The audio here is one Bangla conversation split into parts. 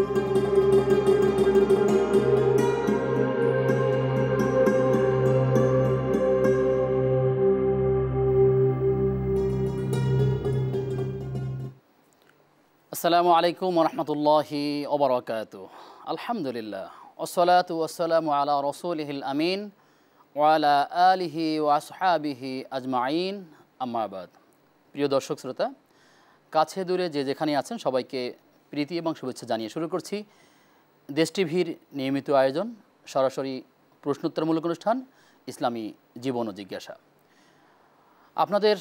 আসসালামু আলাইকুম ওরহমতুল্লাহি ওবরাকাতুহু। আলহামদুলিল্লাহ ওয়াসসালাতু ওয়াসসালামু আলা রাসূলিহিল আমিন ওয়া আলা আলিহি ওয়া আসহাবিহি আজমাইন, আম্মা বাদ। প্রিয় দর্শক শ্রোতা, কাছে দূরে যে যেখানে আছেন সবাইকে প্রীতি এবং শুভেচ্ছা জানিয়ে শুরু করছি দেশ টিভির নিয়মিত আয়োজন সরাসরি প্রশ্নোত্তরমূলক অনুষ্ঠান ইসলামী জীবন ও জিজ্ঞাসা। আপনাদের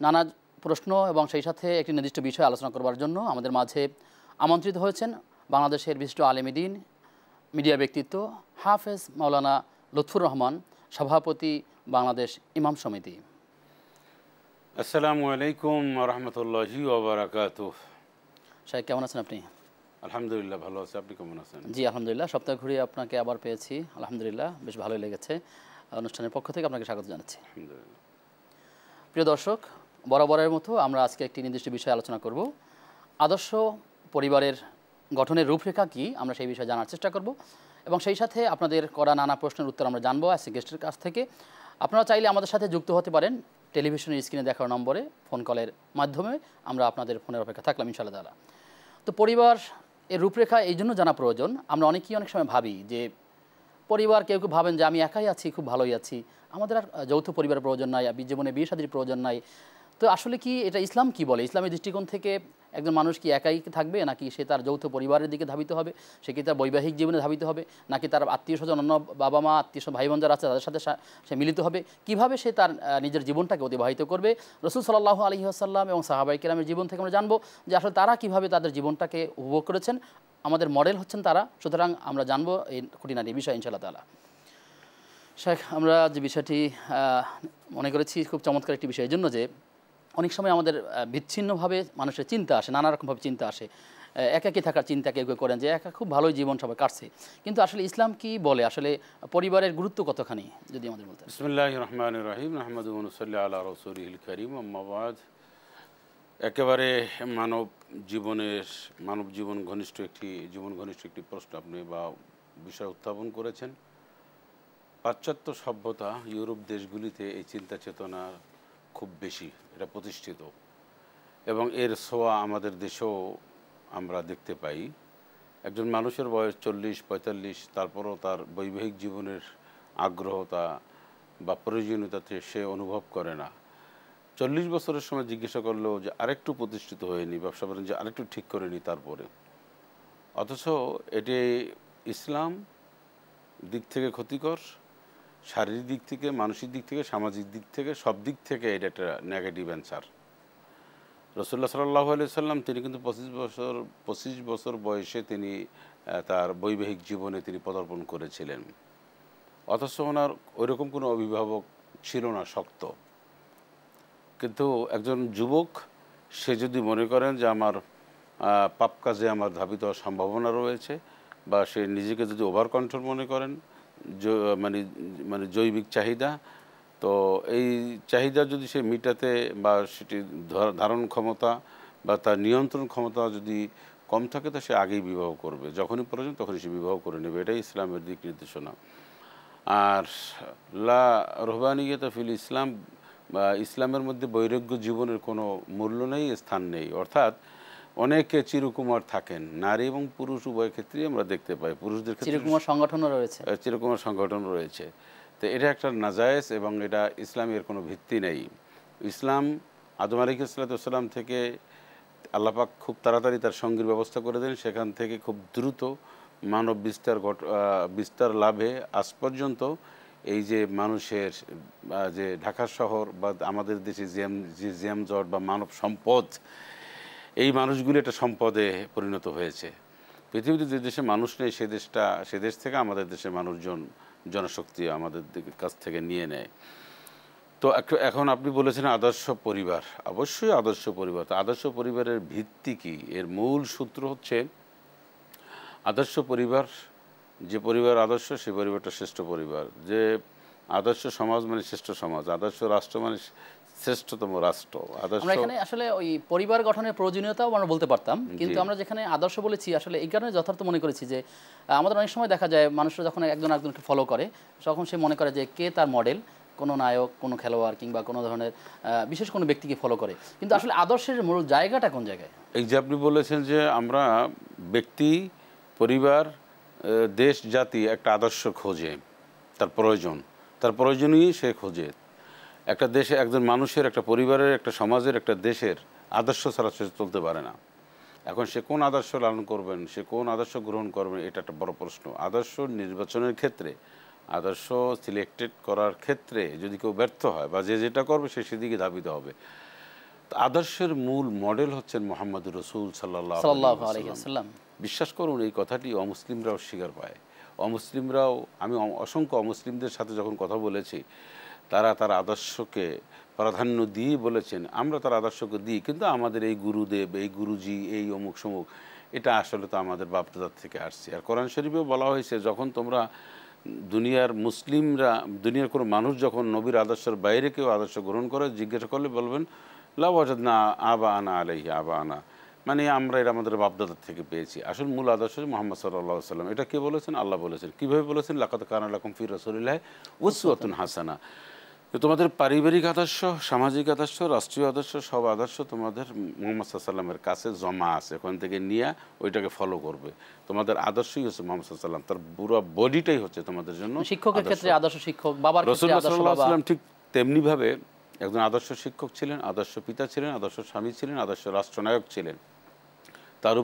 নানা প্রশ্ন এবং সেই সাথে একটি নির্দিষ্ট বিষয় আলোচনা করবার জন্য আমাদের মাঝে আমন্ত্রিত হয়েছেন বাংলাদেশের বিশিষ্ট আলেম দ্বীন, মিডিয়া ব্যক্তিত্ব হাফেজ মাওলানা লুৎফুর রহমান, সভাপতি বাংলাদেশ ইমাম সমিতি। আসসালামু আলাইকুম ওয়া রাহমাতুল্লাহি ওয়া বারাকাতুহু। শাইখ, কেমন আছেন আপনি? আলহামদুলিল্লাহ ভালো আছি, আপনি কেমন আছেন? জি আলহামদুলিল্লাহ, সপ্তাহ ঘুরিয়ে আপনাকে আবার পেয়েছি, আলহামদুলিল্লাহ বেশ ভালোই লেগেছে। অনুষ্ঠানের পক্ষ থেকে আপনাকে স্বাগত জানাচ্ছি। আলহামদুলিল্লাহ। প্রিয় দর্শক, বরাবরের মতো আমরা আজকে একটি নির্দিষ্ট বিষয় আলোচনা করব। আদর্শ পরিবারের গঠনের রূপরেখা কী, আমরা সেই বিষয়ে জানার চেষ্টা করব এবং সেই সাথে আপনাদের করা নানা প্রশ্নের উত্তর আমরা জানবো আজকে গেস্টের কাছ থেকে। আপনারা চাইলে আমাদের সাথে যুক্ত হতে পারেন টেলিভিশনের স্ক্রিনে দেখার নম্বরে ফোন কলের মাধ্যমে। আমরা আপনাদের ফোনের অপেক্ষা থাকলাম ইনশাআল্লাহ তাআলা। তো পরিবার এর রূপরেখা এই জন্য জানা প্রয়োজন, আমরা অনেকেই অনেক সময় ভাবি যে পরিবার, কেউ কেউ ভাবেন যে আমি একাই আছি, খুব ভালোই আছি, আমাদের আর যৌথ পরিবারের প্রয়োজন নাই, জীবনে বিয়ে শাদীর প্রয়োজন নাই। তো আসলে কি এটা ইসলাম কি বলে? ইসলামের দৃষ্টিকোণ থেকে একজন মানুষ কি একাই থাকবে, নাকি সে তার যৌথ পরিবারের দিকে ধাবিত হবে? সে কি তার বৈবাহিক জীবনে ধাবিত হবে, নাকি তার আত্মীয় স্বজন, অন্য বাবা মা, আত্মীয় ভাই বোন যারা আছে তাদের সাথে সে মিলিত হবে? কিভাবে সে তার নিজের জীবনটাকে অতিবাহিত করবে? রাসূল সাল্লাল্লাহু আলাইহি ওয়াসাল্লাম এবং সাহাবায়ে কেরামের জীবন থেকে আমরা জানবো যে আসলে তারা কিভাবে তাদের জীবনটাকে উপভোগ করেছেন। আমাদের মডেল হচ্ছেন তারা। সুতরাং আমরা জানবো এই খুঁটিনাটি বিষয় ইনশাআল্লাহ তাআলা। শেখ, আমরা যে বিষয়টি মনে করেছি খুব চমৎকার একটি বিষয়, এই জন্য যে অনেক সময় আমাদের বিচ্ছিন্নভাবে মানুষের চিন্তা আসে, নানা রকমভাবে চিন্তা আসে, একাকী থাকার চিন্তা কেউ কেউ করেন যে একা খুব ভালোই জীবন সবাই কাটছে। কিন্তু আসলে ইসলাম কি বলে, আসলে পরিবারের গুরুত্ব কতখানি যদি আমাদের বলতেন। বিসমিল্লাহির রহমানির রহিম, নাহমাদুহু ওয়া নুসাল্লি আলা রাসূলিহিল কারীম, আম্মা বাদ। একেবারে মানব জীবন ঘনিষ্ঠ একটি প্রশ্ন আপনি বা বিষয় উত্থাপন করেছেন। পাশ্চাত্য সভ্যতা, ইউরোপ দেশগুলিতে এই চিন্তা চেতনা খুব বেশি, এটা প্রতিষ্ঠিত এবং এর ছোঁয়া আমাদের দেশেও আমরা দেখতে পাই। একজন মানুষের বয়স 40-45, তারপরও তার বৈবাহিক জীবনের আগ্রহতা বা প্রয়োজনীয়তাতে সে অনুভব করে না। 40 বছরের সময় জিজ্ঞাসা করলেও যে আরেকটু প্রতিষ্ঠিত হয়নি, ব্যবসা বাণিজ্য আরেকটু ঠিক করে নি তারপরে। অথচ এটি ইসলাম দিক থেকে ক্ষতিকর, শারীরিক দিক থেকে, মানসিক দিক থেকে, সামাজিক দিক থেকে, সব দিক থেকে এটা একটা নেগেটিভ অ্যান্সার। রাসূলুল্লাহ সাল্লাল্লাহু আলাইহি সাল্লাম তিনি কিন্তু 25 বছর বয়সে তিনি তার বৈবাহিক জীবনে তিনি পদার্পণ করেছিলেন। অথচ ওনার ওইরকম কোনো অভিভাবক ছিল না শক্ত। কিন্তু একজন যুবক, সে যদি মনে করেন যে আমার পাপ কাজে আমার ধাবিত হওয়ার সম্ভাবনা রয়েছে, বা সে নিজেকে যদি ওভার কন্ট্রোল মনে করেন, মানে জৈবিক চাহিদা, তো এই চাহিদা যদি সে মিটাতে বা সেটি ধারণ ক্ষমতা বা তার নিয়ন্ত্রণ ক্ষমতা যদি কম থাকে, তো সে আগেই বিবাহ করবে, যখনই প্রয়োজন তখনই সে বিবাহ করে নেবে। এটাই ইসলামের দিক নির্দেশনা। আর লা রহবানিয়াতা ফিল ইসলাম, বা ইসলামের মধ্যে বৈরাগ্য জীবনের কোনো মূল্য নেই, স্থান নেই। অর্থাৎ অনেকে চিরকুমার থাকেন, নারী এবং পুরুষ উভয় ক্ষেত্রেই আমরা দেখতে পাই। পুরুষদের ক্ষেত্রে চিরকুমার সংগঠন রয়েছে। তো এটা একটা নাজায়েজ এবং এটা ইসলামের কোনো ভিত্তি নেই। ইসলাম আদম আলাইহিস সালাম থেকে আল্লাহ পাক খুব তাড়াতাড়ি তার সঙ্গীর ব্যবস্থা করে দেন। সেখান থেকে খুব দ্রুত মানব বিস্তার লাভে আজ পর্যন্ত এই যে মানুষের যে ঢাকা শহর বা আমাদের দেশে জ্যাম জট বা মানব সম্পদ, এই মানুষগুলি একটা সম্পদে পরিণত হয়েছে। পৃথিবীতে যে দেশে মানুষ নেই সে দেশ থেকে আমাদের দেশে মানুষজন জনশক্তি আমাদের কাছ থেকে নিয়ে নেয়। তো এখন আপনি বলেছেন আদর্শ পরিবার, অবশ্যই আদর্শ পরিবার। তো আদর্শ পরিবারের ভিত্তি কি? এর মূল সূত্র হচ্ছে আদর্শ পরিবার, যে পরিবার আদর্শ সে পরিবারটা শ্রেষ্ঠ পরিবার। যে আদর্শ সমাজ মানে শ্রেষ্ঠ সমাজ, আদর্শ রাষ্ট্র মানে শ্রেষ্ঠতম রাষ্ট্র। আদর্শ আমরা এখানে আসলে ওই পরিবার গঠনের প্রয়োজনীয়তাও আমরা বলতে পারতাম, কিন্তু আমরা যেখানে আদর্শ বলেছি আসলে এই কারণে যথার্থ মনে করেছি যে আমাদের অনেক সময় দেখা যায় মানুষরা যখন একজন একজনকে ফলো করে তখন সে মনে করে যে কে তার মডেল, কোনো নায়ক, কোনো খেলোয়াড় কিংবা কোনো ধরনের বিশেষ কোনো ব্যক্তিকে ফলো করে, কিন্তু আসলে আদর্শের মূল জায়গাটা কোন জায়গায়? এই যে আপনি বলেছেন যে আমরা ব্যক্তি, পরিবার, দেশ, জাতি একটা আদর্শ খোঁজে, তার প্রয়োজনই সে খোঁজে। একটা দেশে একজন মানুষের, একটা পরিবারের, একটা সমাজের, একটা দেশের আদর্শ ছাড়া সে চলতে পারে না। এখন সে কোন আদর্শ লালন করবেন, সে কোন আদর্শ গ্রহণ করবেন, এটা একটা বড় প্রশ্ন। আদর্শ নির্বাচনের ক্ষেত্রে, আদর্শ সিলেক্টেড করার ক্ষেত্রে যদি কেউ ব্যর্থ হয় বা যে যেটা করবে সে সেদিকে ধাবিত হবে। আদর্শের মূল মডেল হচ্ছেন মুহাম্মদুর রাসূল সাল্লাল্লাহু আলাইহি ওয়াসাল্লাম। বিশ্বাস করুন এই কথাটি অমুসলিমরাও স্বীকার পায়। অমুসলিমরাও, আমি অসংখ্য অমুসলিমদের সাথে যখন কথা বলেছি, তারা তার আদর্শকে প্রাধান্য দিয়ে বলেছেন আমরা তার আদর্শকে দিই, কিন্তু আমাদের এই গুরুদেব, এই গুরুজি, এই অমুক সমুক, এটা আসলে তো আমাদের বাপদাদার থেকে আসছে। আর কোরআন শরীফেও বলা হয়েছে যখন তোমরা দুনিয়ার মুসলিমরা, দুনিয়ার কোনো মানুষ যখন নবীর আদর্শের বাইরে কেউ আদর্শ গ্রহণ করে জিজ্ঞাসা করলে বলবেন লা ওয়াজাদনা আবা আনা আলাইহি আবা আনা, মানে আমরা এটা আমাদের বাপদাদার থেকে পেয়েছি। আসল মূল আদর্শ মুহাম্মদ সাল্লাল্লাহু আলাইহি ওয়াসাল্লাম। এটা কে বলেছেন? আল্লাহ বলেছেন। কীভাবে বলেছেন? লাকাদ কানা লাকুম ফি রাসূলিল্লাহি উসওয়াতুন হাসানা। তোমাদের পারিবারিক আদর্শ, সামাজিক আদর্শ, রাষ্ট্রীয় আদর্শ, সব আদর্শ তোমাদের মুহাম্মদ সাল্লাল্লাহু আলাইহি ওয়াসাল্লামের কাছে জমা আছে, ওখান থেকে নিয়ে ওইটাকে ফলো করবে। তোমাদের আদর্শই হচ্ছে মুহাম্মদ সাল্লাল্লাহু আলাইহি ওয়াসাল্লাম, তার পুরো বডিটাই হচ্ছে তোমাদের জন্য। শিক্ষকের ক্ষেত্রে আদর্শ শিক্ষক, বাবার ক্ষেত্রে রাসূলুল্লাহ আদর্শ সাল্লাল্লাহু বাবা। আলাইহি ওয়াসাল্লাম ঠিক তেমনিভাবে একজন আদর্শ শিক্ষক ছিলেন, আদর্শ পিতা ছিলেন, আদর্শ স্বামী ছিলেন, আদর্শ রাষ্ট্রনায়ক ছিলেন। তার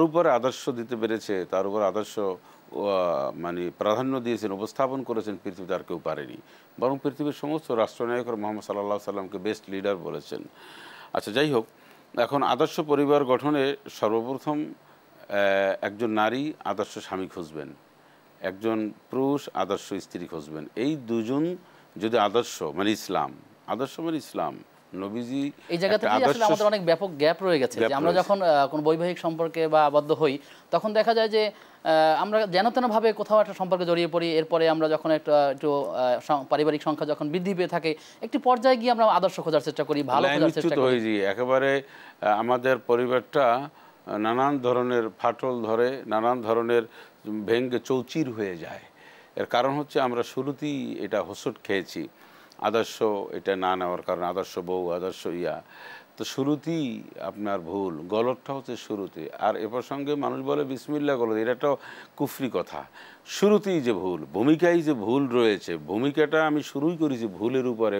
উপরে আদর্শ দিতে পেরেছে, তার উপর আদর্শ মানে প্রাধান্য দিয়েছেন, উপস্থাপন করেছেন পৃথিবীতে আর কেউ পারেনি। বরং পৃথিবীর সমস্ত রাষ্ট্রনায়করা মুহাম্মদ সাল্লাল্লাহু আলাইহি সাল্লামকে বেস্ট লিডার বলেছেন। আচ্ছা, যাই হোক, এখন আদর্শ পরিবার গঠনে সর্বপ্রথম একজন নারী আদর্শ স্বামী খুঁজবেন, একজন পুরুষ আদর্শ স্ত্রী খুঁজবেন। এই দুজন যদি আদর্শ মানে ইসলাম নবীজি এই জায়গা থেকে আসলে আমাদের অনেক ব্যাপক গ্যাপ রয়ে গেছে যে আমরা যখন কোনো বৈবাহিক সম্পর্কে বা আবদ্ধ হই তখন দেখা যায় যে আমরা যেন তেনভাবে কোথাও একটা সম্পর্কে জড়িয়ে পড়ি, এরপরে আমরা যখন একটু পারিবারিক সংখ্যা যখন বৃদ্ধি পেয়ে থাকে একটি পর্যায়ে গিয়ে আমরা আদর্শ খোঁজার চেষ্টা করি, ভালো খোঁজার চেষ্টা করি। একেবারে আমাদের পরিবারটা নানান ধরনের ফাটল ধরে, নানান ধরনের ভেঙ্গে চৌচির হয়ে যায়। এর কারণ হচ্ছে আমরা শুরুতেই এটা হোঁচট খেয়েছি, আদর্শ এটা না নেওয়ার কারণে, আদর্শ বউ, আদর্শ তো শুরুতেই আপনার ভুল, গলতটা হচ্ছে শুরুতে। আর এ প্রসঙ্গে মানুষ বলে বিসমিল্লাহ গলত, এটা একটা কুফরি কথা। শুরুতেই যে ভুল, ভূমিকায় যে ভুল রয়েছে, ভূমিকাটা আমি শুরুই করেছি ভুলের উপরে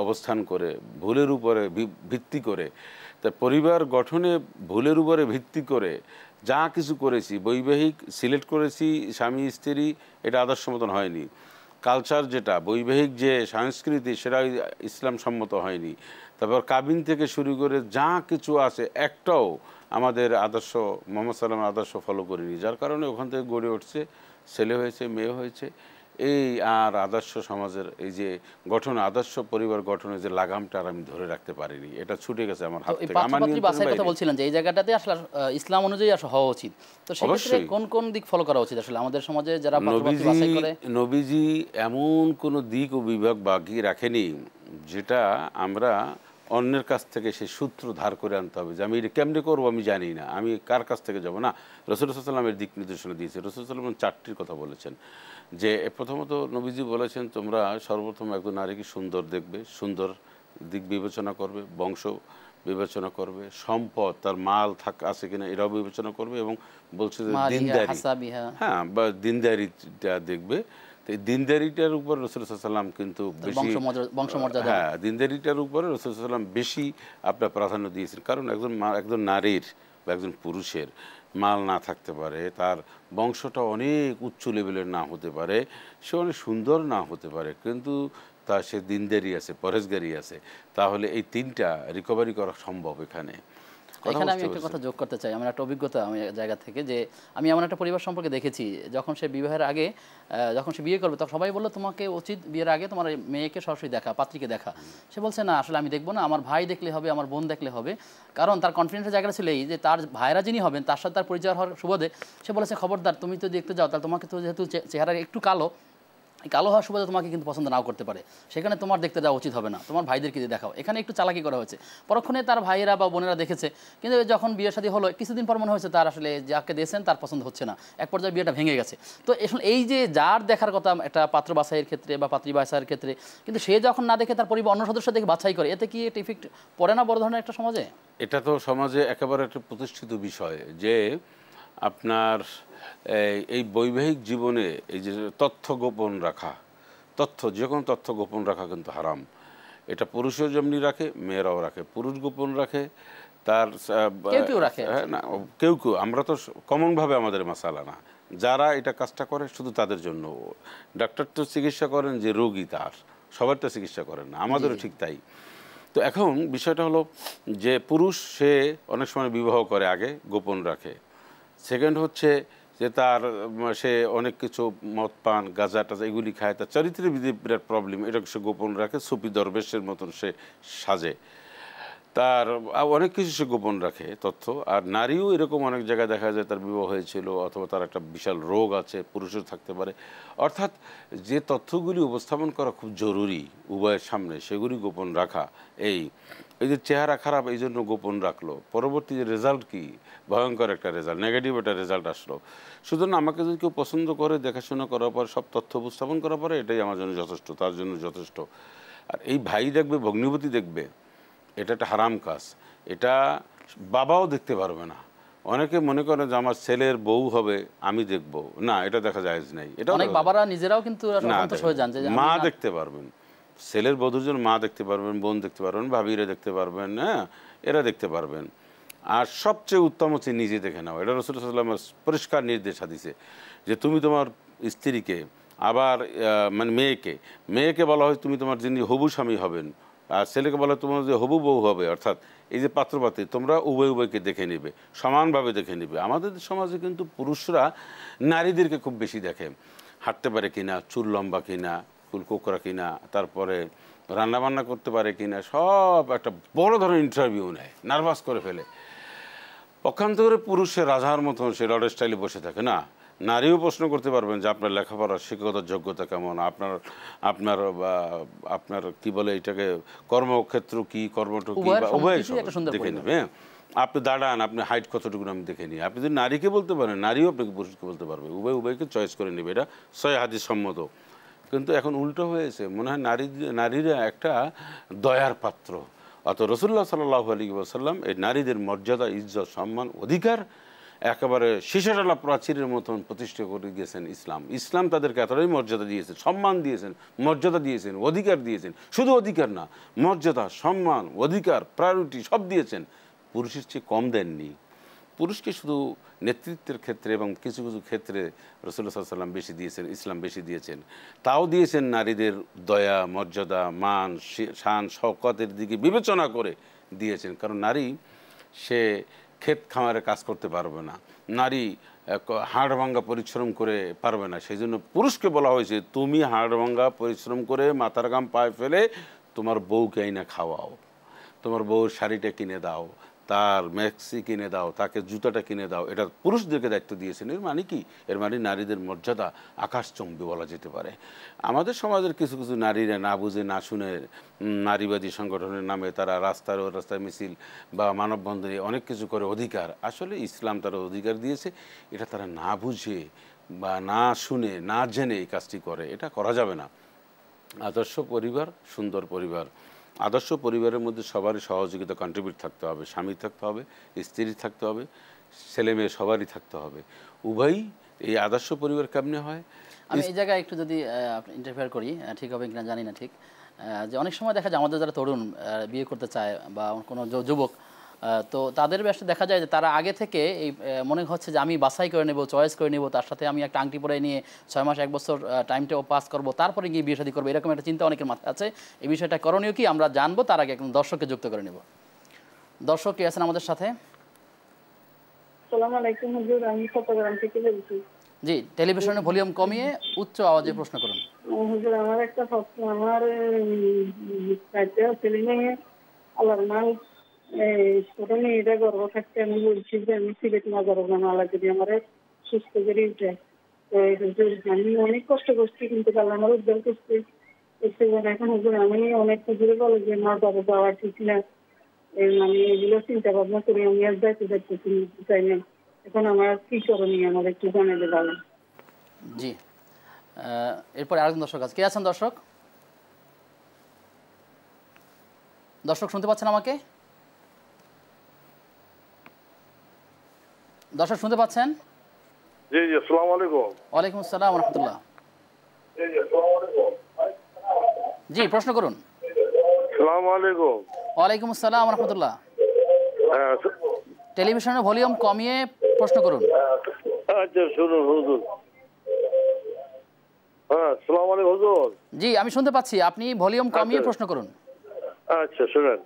অবস্থান করে, ভুলের উপরে ভিত্তি করে। তা পরিবার গঠনে ভুলের উপরে ভিত্তি করে যা কিছু করেছি, বৈবাহিক সিলেক্ট করেছি স্বামী স্ত্রী, এটা আদর্শ মতন হয়নি। কালচার যেটা বৈবাহিক যে সংস্কৃতি সেটা ইসলাম সম্মত হয়নি। তারপর কাবিন থেকে শুরু করে যা কিছু আছে একটাও আমাদের আদর্শ মুহাম্মদ সাল্লাল্লাহু আলাইহি ওয়াসাল্লামের আদর্শ ফলো করিনি, যার কারণে ওখান থেকে গড়ে উঠছে ছেলে হয়েছে, মেয়ে হয়েছে। এই আর আদর্শ সমাজের এই যে গঠন, আদর্শ পরিবার গঠনের যে লাগামটা আমি ধরে রাখতে পারিনি, এটা ছুটে গেছে আমার হাত থেকে। আমার কথা বলছিলেন যে এই জায়গাটাতে আসলে ইসলাম অনুযায়ী আসলে হওয়া উচিত, তো সেক্ষেত্রে কোন কোন দিক ফলো করা উচিত আসলে আমাদের সমাজে যারা পাত্রপাত্রী বাছাই করে? নবীজি এমন কোন দিক ও বিভাগ বাকি রাখেনি যেটা আমরা অন্যের কাছ থেকে সেই সূত্র ধার করে আনতে হবে যে আমি এটা কেমনে করবো আমি জানি না, আমি কার কাছ থেকে যাবো না। রাসূলুল্লাহ সাল্লাল্লাহু আলাইহি ওয়াসাল্লামের দিক নির্দেশনা দিয়েছে। রাসূলুল্লাহ সাল্লাল্লাহু আলাইহি ওয়াসাল্লাম চারটির কথা বলেছেন। যে প্রথমত নবীজি বলেছেন তোমরা সর্বপ্রথম একজন নারীকে সুন্দর দেখবে, সুন্দর দিক বিবেচনা করবে, বংশ বিবেচনা করবে, সম্পদ তার মাল আছে কিনা এটাও বিবেচনা করবে, এবং বলছে যে দিনদারি, হ্যাঁ, বা দিনদারিটা দেখবে। দিনদারিটার উপর রাসূলুল্লাহ সাল্লাল্লাহু আলাইহি ওয়াসাল্লাম কিন্তু বেশি বংশমর্যাদা, হ্যাঁ, দিনদারিটার উপরে রাসূলুল্লাহ সাল্লাল্লাহু আলাইহি ওয়াসাল্লাম বেশি আপনার প্রাধান্য দিয়েছেন। কারণ একজন নারীর বা একজন পুরুষের মাল না থাকতে পারে, তার বংশটা অনেক উচ্চ লেভেলের না হতে পারে, সে অনেক সুন্দর না হতে পারে, কিন্তু সে দিনদারি আছে, পরহেজগারি আছে, তাহলে এই তিনটা রিকভারি করা সম্ভব। এখানে আমি একটা কথা যোগ করতে চাই, আমার একটা অভিজ্ঞতা আমি জায়গা থেকে, যে আমি এমন একটা পরিবার সম্পর্কে দেখেছি যখন সে বিবাহের আগে, যখন সে বিয়ে করবে তখন সবাই বললো তোমাকে উচিত বিয়ের আগে তোমার মেয়েকে সরাসরি দেখা, পাত্রীকে দেখা। সে বলছে না, আসলে আমি দেখবো না, আমার ভাই দেখলে হবে, আমার বোন দেখলে হবে। কারণ তার কনফিডেন্সের জায়গাটা ছিল এই যে তার ভাইরা যিনি হবেন তার সাথে তার পরিচয় হওয়ার সুবাদে সে বলেছে খবরদার তুমি তো দেখতে যাও, তাহলে তোমাকে তো যেহেতু চেহারা একটু কালো, এই কালো হওয়ার সুবাদে তোমাকে কিন্তু পছন্দ নাও করতে পারে, সেখানে তোমার দেখতে যাওয়া উচিত হবে না, তোমার ভাইদেরকে দিয়ে দেখাও। এখানে একটু চালাকি করা হয়েছে, পরক্ষণে তার ভাইয়েরা বা বোনেরা দেখেছে, কিন্তু যখন বিয়ে শাদী হলো কিছুদিন পর মনে হয়েছে তার আসলে যাকে দিয়েছেন তার পছন্দ হচ্ছে না, এক পর্যায়ে বিয়েটা ভেঙে গেছে। তো এই যে যার দেখার কথা একটা পাত্র বাছাইয়ের ক্ষেত্রে বা পাত্রী বাছাইয়ের ক্ষেত্রে, কিন্তু সে যখন না দেখে তার পরিবার অন্য সদস্য দেখে বাছাই করে, এতে কি এটা ইফেক্ট পড়ে না বড় ধরনের একটা সমাজে? এটা তো সমাজে একেবারে একটা প্রতিষ্ঠিত বিষয় যে আপনার এই বৈবাহিক জীবনে এই যে তথ্য গোপন রাখা, যে কোনো তথ্য গোপন রাখা কিন্তু হারাম। এটা পুরুষও যেমনি রাখে, মেয়েরাও রাখে। পুরুষ গোপন রাখে, তার কেউ রাখে না কেউ আমরা তো কমনভাবে আমাদের মাসালা না, যারা এটা কাজটা করে শুধু তাদের জন্য। ডাক্তার তো চিকিৎসা করেন যে রোগী, তার সবারটা চিকিৎসা করেন না, আমাদেরও ঠিক তাই। তো এখন বিষয়টা হলো যে পুরুষ সে অনেক সময় বিবাহ করে আগে গোপন রাখে। সেকেন্ড হচ্ছে যে সে অনেক কিছু মদ পান গাঁজা টাজা এগুলি খায়, তার চরিত্রের বিরাট প্রবলেম, এটা সে গোপন রাখে, সুফি দরবেশের মতন সে সাজে, তার অনেক কিছু সে গোপন রাখে তথ্য। আর নারীও এরকম অনেক জায়গায় দেখা যায় তার বিবাহ হয়েছিল অথবা তার একটা বিশাল রোগ আছে, পুরুষের থাকতে পারে। অর্থাৎ যে তথ্যগুলি উপস্থাপন করা খুব জরুরি উভয়ের সামনে, সেগুলি গোপন রাখা। এই যে চেহারা খারাপ এই জন্য গোপন রাখলো, পরবর্তী যে রেজাল্ট কি ভয়ঙ্কর একটা রেজাল্ট, নেগেটিভ একটা রেজাল্ট আসলো। সুতরাং আমাকে যদি কেউ পছন্দ করে, দেখাশোনা করার পর, সব তথ্য উপস্থাপন করার পরে, এটাই আমার জন্য যথেষ্ট, তার জন্য যথেষ্ট। আর এই ভাই দেখবে, ভগ্নিপতি দেখবে, এটা একটা হারাম কাজ। এটা বাবাও দেখতে পারবে না। অনেকে মনে করে যে আমার ছেলের বউ হবে আমি দেখব, না, এটা দেখা যায় নাই। এটা অনেক বাবারা নিজেরাও কিন্তু অসন্তোষ হয়ে যান যে মা দেখতে পারবেন, ছেলের বধূর জন্য মা দেখতে পারবেন, বোন দেখতে পারবেন, ভাবিরা দেখতে পারবেন, হ্যাঁ, এরা দেখতে পারবেন। আর সবচেয়ে উত্তম হচ্ছে নিজে দেখে নাও। এটা রাসূলুল্লাহ সাল্লাল্লাহু আলাইহি ওয়াসাল্লাম পরিষ্কার নির্দেশ দিয়েছে যে তুমি তোমার স্ত্রীকে, আবার মানে মেয়েকে বলা হয় তুমি তোমার যিনি হবু স্বামী হবেন, আর ছেলেকে বলা হয় তোমার যে হবু বউ হবে। অর্থাৎ এই যে পাত্রপাত্রী তোমরা উভয়কে দেখে নেবে, সমানভাবে দেখে নেবে। আমাদের সমাজে কিন্তু পুরুষরা নারীদেরকে খুব বেশি দেখে, হাঁটতে পারে কিনা, চুল লম্বা কিনা, চুল কোকড়া কিনা, তারপরে রান্নাবান্না করতে পারে কিনা, সব একটা বড় ধরনের ইন্টারভিউ নেয়, নার্ভাস করে ফেলে। পক্ষান্তরে পুরুষের রাজার মতন সে রড স্টাইলে বসে থাকে না। নারীও প্রশ্ন করতে পারবেন যে আপনার লেখাপড়ার শিক্ষাগত যোগ্যতা কেমন, আপনার আপনার আপনার কি বলে এটাকে কর্মক্ষেত্র কি, কর্মটা কি, বা উভয় দেখে নেবে। আপনি দাঁড়ান, আপনি হাইট কতটুকু আমি দেখে নিই। আপনি যদি নারীকে বলতে পারেন, নারীও আপনাকে পুরুষকে বলতে পারবে, উভয়কে চয়েস করে নেবে। এটা সহিহ হাদিস সম্মত। কিন্তু এখন উল্টো হয়েছে, মনে হয় নারীরা একটা দয়ার পাত্র। অত রাসূলুল্লাহ সাল্লাল্লাহু আলাইহি ওয়াসাল্লাম এই নারীদের মর্যাদা, ইজ্জত, সম্মান, অধিকার একেবারে শীষাডালা প্রাচীরের মতন প্রতিষ্ঠা করে গিয়েছেন ইসলাম তাদেরকে এতটাই মর্যাদা দিয়েছেন, সম্মান দিয়েছেন, মর্যাদা দিয়েছেন, অধিকার দিয়েছেন। শুধু অধিকার না, মর্যাদা, সম্মান, অধিকার, প্রায়োরিটি সব দিয়েছেন, পুরুষের চেয়ে কম দেননি। পুরুষকে শুধু নেতৃত্বের ক্ষেত্রে এবং কিছু কিছু ক্ষেত্রে রাসূলুল্লাহ সাল্লাল্লাহু আলাইহি ওয়াসাল্লাম বেশি দিয়েছেন, ইসলাম বেশি দিয়েছেন। তাও দিয়েছেন নারীদের দয়া, মর্যাদা, মান, শান, শওকতের দিকে বিবেচনা করে দিয়েছেন। কারণ নারী সে ক্ষেত খামারে কাজ করতে পারবে না, নারী হাড় ভাঙ্গা পরিশ্রম করে পারবে না। সেই জন্য পুরুষকে বলা হয়েছে তুমি হাড় ভাঙ্গা পরিশ্রম করে মাথার ঘাম পায়ে ফেলে তোমার বউকে আইনা খাওয়াও, তোমার বউর শাড়িটা কিনে দাও, তার ম্যাক্সি কিনে দাও, তাকে জুতাটা কিনে দাও। এটা পুরুষদেরকে দায়িত্ব দিয়েছেন। এর মানে কি? এর মানে নারীদের মর্যাদা আকাশচুম্বী বলা যেতে পারে। আমাদের সমাজের কিছু কিছু নারীরা না বুঝে না শুনে নারীবাদী সংগঠনের নামে তারা রাস্তায় মিছিল বা মানববন্ধনে অনেক কিছু করে অধিকার। আসলে ইসলাম তারা অধিকার দিয়েছে, এটা তারা না বুঝে বা না শুনে না জেনে এই কাজটি করে। এটা করা যাবে না। আদর্শ পরিবার, সুন্দর পরিবার, আদর্শ পরিবারের মধ্যে সবারই সহযোগিতা, কন্ট্রিবিউট থাকতে হবে। স্বামী থাকতে হবে, স্ত্রী থাকতে হবে, ছেলে মেয়ে সবারই থাকতে হবে। উভয়ই এই আদর্শ পরিবার কেমনে হয়? আমি এই জায়গায় একটু যদি ইন্টারফেয়ার করি, ঠিক হবে কিনা জানি না, ঠিক যে অনেক সময় দেখা যায় আমাদের যারা তরুণ বিয়ে করতে চায় বা কোনো যুবক, তো তাদের ব্যস্ত দেখা যায় যে তারা আগে থেকে এই মনে হচ্ছে যে আমি বাছাই করে নেব, চয়েস করে নেব, তার সাথে আমি একটা আংটি পরে নিয়ে 6 মাস 1 বছর টাইমটাও পাস করবো, তারপরে গিয়ে বিয়ে শাদী করবো, এরকম একটা চিন্তা অনেকের মাথায় আছে। এই বিষয়টা করণীয় কি আমরা জানবো, তার আগে একদম দর্শককে যুক্ত করে নেব। দর্শক কি আছেন আমাদের সাথে? আসসালামু আলাইকুম হুজুর, আমি চট্টগ্রাম থেকে বলছি। জি, টেলিভিশনের ভলিউম কমিয়ে উচ্চ আওয়াজে প্রশ্ন করুন। হুজুর, আমার একটা প্রশ্ন, আমার ছেলে মেয়ে আল্লাহর নাম ছোট মেয়েটা গর্ব থাকতে আমি বলছি যে আমি সিলেট না গর্ব না, আল্লাহ যদি আমার সুস্থ করে উঠে কিন্তু আমি অনেক কষ্ট করছি, কিন্তু আল্লাহ আমার উদ্ধার করছে। এখন হুজুর আমি অনেক হুজুরে বলে যে মা বাবা যাওয়া ঠিক না, মানে এগুলো চিন্তা ভাবনা করি আমি আর যাইতে চাই না। এখন আমার কি করণীয় আমার একটু জানালে ভালো। জি, এরপরে আরেকজন দর্শক আছে। কে আছেন দর্শক? দর্শক শুনতে পাচ্ছেন আমাকে? দর্শক শুনতে পাচ্ছেন? জি জি, আসসালামু আলাইকুম। ওয়ালাইকুম আসসালাম রহমতুল্লাহ। জি, প্রশ্ন করুন। আসসালামু আলাইকুম। ওয়ালাইকুম আসসালাম রহমতুল্লাহ। হ্যাঁ, টেলিভিশনের ভলিউম কমিয়ে প্রশ্ন করুন। আচ্ছা শুনুন হুজুর। হ্যাঁ, আসসালামু আলাইকুম হুজুর। জি, আমি শুনতে পাচ্ছি, আপনি ভলিউম কমিয়ে প্রশ্ন করুন। আচ্ছা শুনেন,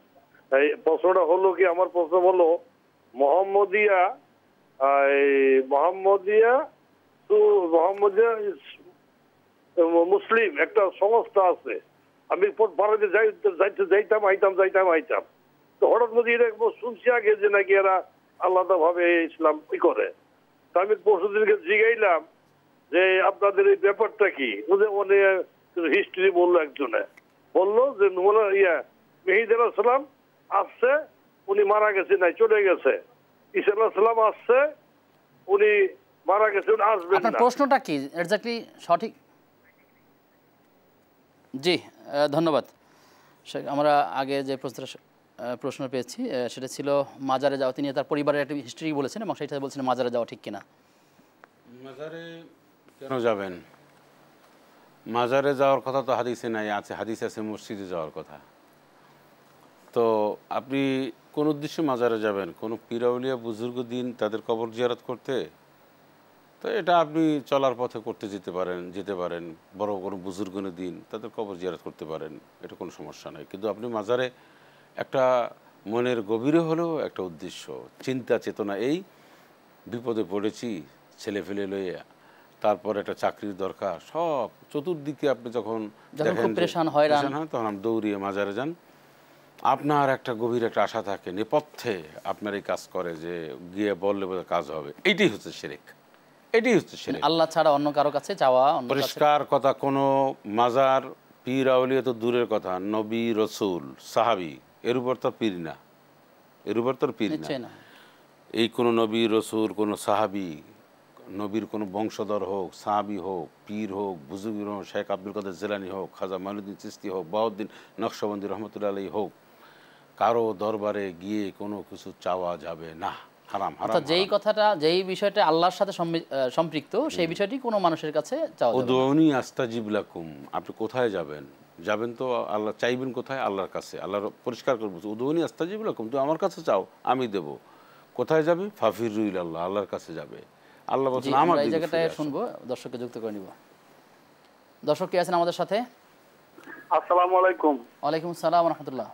এই প্রশ্নটা হলো কি, আমার প্রশ্ন হলো মোহাম্মদিয়া মোহাম্মদিয়া মুসলিম একটা সংস্থা আছে। আমি ভারতে যাইতাম। তো হঠাৎ মধ্যে এটা শুনছি আগে যে নাকি এরা আলাদা ভাবে ইসলাম করে। তো আমি পরশুদিনকে জিগাইলাম যে আপনাদের এই ব্যাপারটা কি, হিস্ট্রি বললো একজনে, বললো যে মেহিদ আলাইহিস সালাম আসছে, উনি মারা গেছে, নাই চলে গেছে। ঈসা আলাইহিস সালাম আসছে, উনি মারা গেছে, উনি আসবেন আপনার না। প্রশ্নটা কি এক্স্যাক্টলি সঠিক? জি, ধন্যবাদ। আমরা আগে যে প্রশ্ন পেয়েছি সেটা ছিল মাজারে যাওয়া। তিনি তার পরিবারের একটা হিস্ট্রি বলেছেন এবং সেটা বলছেন মাজারে যাওয়া ঠিক কিনা। মাজারে কেন যাবেন? মাজারে যাওয়ার কথা তো হাদিসে নাই, আছে হাদিসে আছে মসজিদে যাওয়ার কথা। তো আপনি কোন উদ্দেশ্যে মাজারে যাবেন? কোনো পীর আউলিয়া বুজুর্গ দিন তাদের কবর জিয়ারত করতে? তো এটা আপনি চলার পথে করতে যেতে পারেন। বড় কোনো বুজুর্গনের দিন তাদের কবর জিয়ারত করতে পারেন, এটা কোনো সমস্যা নয়। কিন্তু আপনি মাজারে একটা মনের গভীরে হলেও একটা উদ্দেশ্য, চিন্তা চেতনা, এই বিপদে পড়েছি ছেলে ফেলে লইয়া, তারপর একটা চাকরির দরকার, সব চতুর্দিকে আপনি যখন দেখেন পেরেশান হয় তখন আপনি দৌড়িয়ে মাজারে যান। আপনার একটা গভীর একটা আশা থাকে, নেপথ্যে আপনার এই কাজ করে যে গিয়ে বললে বোধহয় কাজ হবে। এইটাই হচ্ছে শিরক, এটাই হচ্ছে শিরক। আল্লাহ ছাড়া অন্য কারো কাছে চাওয়া, পরিষ্কার কথা। কোনো মাজার পীর আউলিয়া তো দূরের কথা, নবী রসুল সাহাবি এর উপর তো পীর না, এর উপর তো পীর না। এই কোনো নবী রসুল, কোনো সাহাবি, নবীর কোনো বংশধর হোক, সাহাবি হোক, পীর হোক, বুজুর্গ হোক, শেখ আব্দুল কাদের জিলানী হোক, খাজা মাইনুদ্দিন চিশতি হোক, বাউদ্দিন নকশবন্দি রহমতুল্লাহ আলাইহি হোক, কারো দরবারে গিয়ে কোনো কিছু চাওয়া যাবে না, হারাম। হারাম যেই কথাটা, যেই বিষয়টা আল্লাহর সাথে সম্পৃক্ত, সেই বিষয়টি কোনো মানুষের কাছে চাওয়া যাবে না। উদউনি আস্তাজিব লাকুম। আপনি কোথায় যাবেন? যাবেন তো আল্লাহ, চাইবেন কোথায়? আল্লাহর কাছে। আল্লাহর পরিষ্কার করে বলছে উদউনি আস্তাজিব লাকুম, তুমি আমার কাছে চাও, আমি দেব। কোথায় যাবে? ফাফিরু ইলাল্লাহ, আল্লাহর কাছে যাবে। আল্লাহ বলছেন আমার এই জায়গাটায় শুনবো, দর্শককে যুক্ত করে নিব। দর্শক কে আছেন আমাদের সাথে? আসসালামু আলাইকুম। ওয়ালাইকুম আসসালাম রাহমাতুল্লাহ।